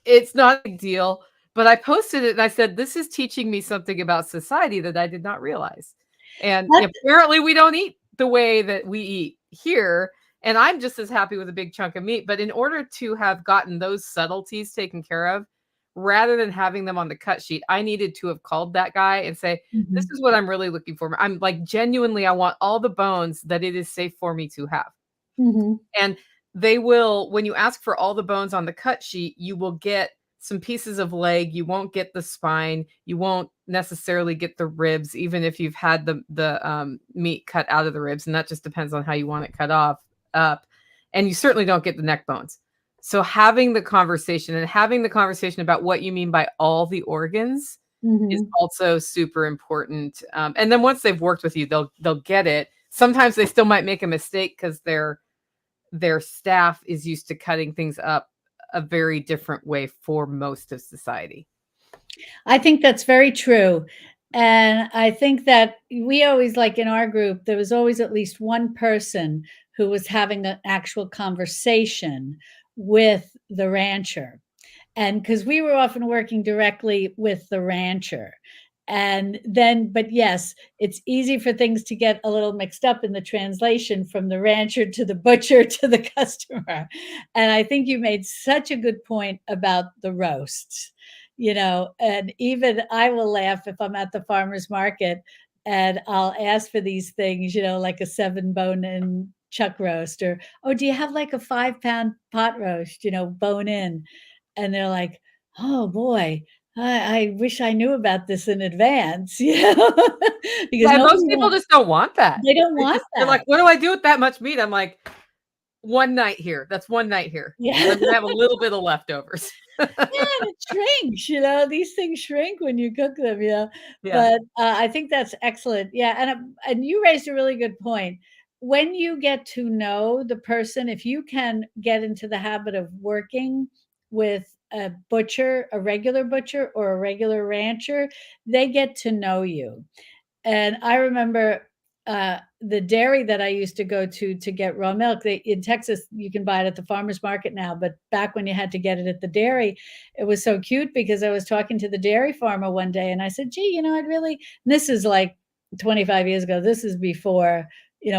[SPEAKER 1] It's not a big deal. But I posted it and I said, this is teaching me something about society that I did not realize. And apparently we don't eat the way that we eat here. And I'm just as happy with a big chunk of meat. But in order to have gotten those subtleties taken care of, rather than having them on the cut sheet, I needed to have called that guy and say, this is what I'm really looking for. I'm like, genuinely, I want all the bones that it is safe for me to have. And they will, when you ask for all the bones on the cut sheet, you will get some pieces of leg. You won't get the spine. You won't necessarily get the ribs, even if you've had the meat cut out of the ribs. And that just depends on how you want it cut up. And you certainly don't get the neck bones. So having the conversation about what you mean by all the organs is also super important. And then once they've worked with you, they'll get it. Sometimes they still might make a mistake because their staff is used to cutting things up a very different way for most of society.
[SPEAKER 2] I think that's very true. And I think that we always, like in our group, there was always at least one person who was having an actual conversation with the rancher. And because we were often working directly with the rancher. And then, but yes, it's easy for things to get a little mixed up in the translation from the rancher to the butcher to the customer. And I think you made such a good point about the roasts, and even I will laugh if I'm at the farmer's market and I'll ask for these things, like a 7 bone-in chuck roast, or, oh, do you have like a 5-pound pot roast, bone in? And they're like, oh boy, I wish I knew about this in advance, because
[SPEAKER 1] Yeah, most
[SPEAKER 2] nobody
[SPEAKER 1] people
[SPEAKER 2] wants,
[SPEAKER 1] just don't want that.
[SPEAKER 2] they don't want
[SPEAKER 1] They're
[SPEAKER 2] that.
[SPEAKER 1] like, what do I do with that much meat? I'm like, one night here. That's one night here.
[SPEAKER 2] Yeah.
[SPEAKER 1] And I'm gonna have a little bit of leftovers.
[SPEAKER 2] Yeah, and it shrinks, these things shrink when you cook them.
[SPEAKER 1] Yeah.
[SPEAKER 2] But, I think that's excellent. Yeah, and you raised a really good point. When you get to know the person, if you can get into the habit of working with a butcher, a regular butcher or a regular rancher, they get to know you. And I remember the dairy that I used to go to get raw milk. In Texas, you can buy it at the farmer's market now, but back when you had to get it at the dairy, it was so cute because I was talking to the dairy farmer one day and I said, gee, I'd really, this is like 25 years ago. This is before,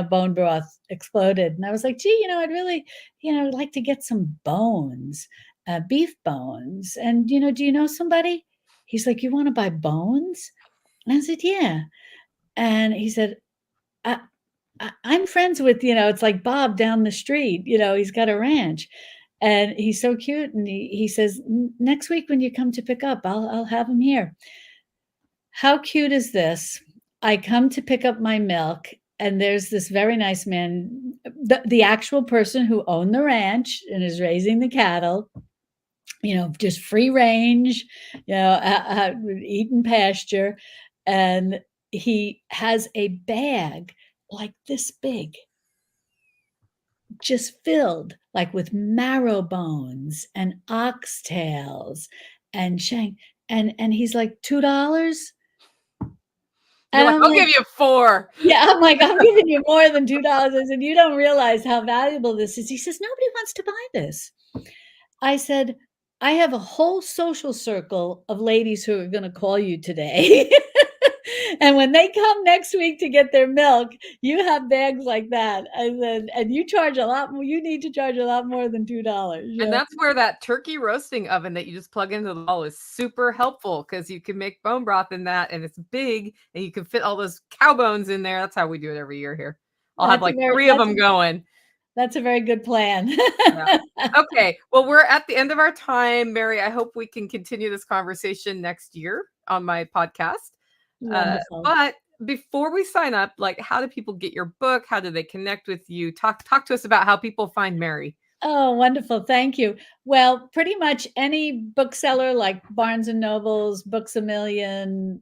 [SPEAKER 2] bone broth exploded. And I was like, gee, I'd really, like to get some bones, beef bones. And, do you know somebody? He's like, you want to buy bones? And I said, yeah. And he said, I, I'm friends with, it's like Bob down the street, he's got a ranch and he's so cute. And he says, Next week when you come to pick up, I'll have him here." How cute is this? I come to pick up my milk and there's this very nice man, the actual person who owned the ranch and is raising the cattle, just free range, eating pasture. And he has a bag like this big, just filled like with marrow bones and oxtails and shank. And he's like, $2.
[SPEAKER 1] You're
[SPEAKER 2] And
[SPEAKER 1] like,
[SPEAKER 2] I'm
[SPEAKER 1] "I'll
[SPEAKER 2] like,
[SPEAKER 1] give you 4."
[SPEAKER 2] yeah, I'm like, I'm giving you more than $2. I said, you don't realize how valuable this is. He says, nobody wants to buy this. I said, I have a whole social circle of ladies who are going to call you today. And when they come next week to get their milk, you have bags like that. I said, and you charge a lot more. You need to charge a lot more than $2.
[SPEAKER 1] And
[SPEAKER 2] Yeah.
[SPEAKER 1] that's where that turkey roasting oven that you just plug into the wall is super helpful because you can make bone broth in that, and it's big, and you can fit all those cow bones in there. That's how we do it every year here. I'll have
[SPEAKER 2] That's a
[SPEAKER 1] like
[SPEAKER 2] very
[SPEAKER 1] 3 of
[SPEAKER 2] that's
[SPEAKER 1] them going.
[SPEAKER 2] that's a very good plan.
[SPEAKER 1] Yeah. Okay. Well, we're at the end of our time, Mary. I hope we can continue this conversation next year on my podcast.
[SPEAKER 2] Wonderful.
[SPEAKER 1] But before we sign up, like, how do people get your book? How do they connect with you? Talk to us about how people find Mary.
[SPEAKER 2] Oh, wonderful. Thank you. Well, pretty much any bookseller like Barnes and Nobles, Books a Million,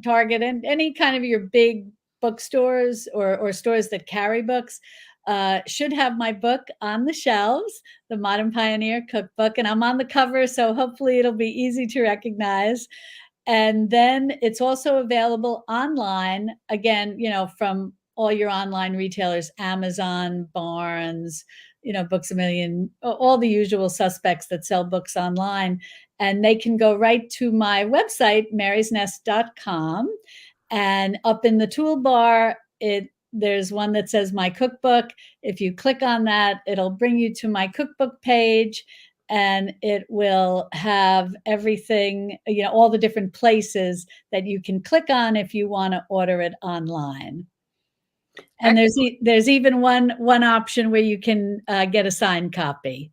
[SPEAKER 2] Target, and any kind of your big bookstores or stores that carry books should have my book on the shelves, The Modern Pioneer Cookbook. And I'm on the cover, so hopefully it'll be easy to recognize. And then it's also available online, again, from all your online retailers, Amazon, Barnes, Books a Million, all the usual suspects that sell books online. And they can go right to my website, marysnest.com. And up in the toolbar, there's one that says my cookbook. If you click on that, it'll bring you to my cookbook page and it will have everything, all the different places that you can click on if you want to order it online. And there's even one option where you can get a signed copy.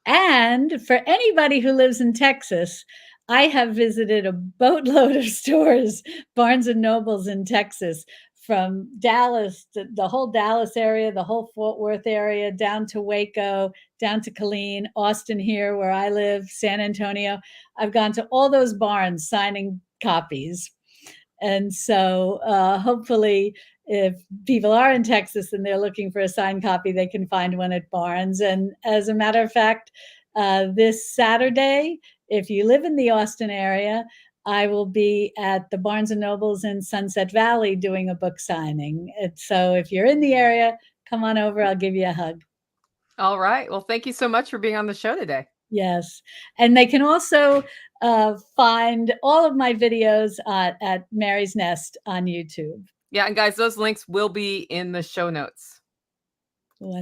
[SPEAKER 2] And for anybody who lives in Texas, I have visited a boatload of stores, Barnes and Nobles in Texas, from Dallas, to the whole Dallas area, the whole Fort Worth area, down to Waco, down to Killeen, Austin here where I live, San Antonio. I've gone to all those barns signing copies. And so hopefully if people are in Texas and they're looking for a signed copy, they can find one at Barnes. And as a matter of fact, this Saturday, if you live in the Austin area, I will be at the Barnes and Nobles in Sunset Valley doing a book signing. So if you're in the area, come on over. I'll give you a hug.
[SPEAKER 1] All right. Well, thank you so much for being on the show today.
[SPEAKER 2] Yes. And they can also find all of my videos at Mary's Nest on YouTube.
[SPEAKER 1] Yeah. And guys, those links will be in the show notes.
[SPEAKER 2] Wonderful.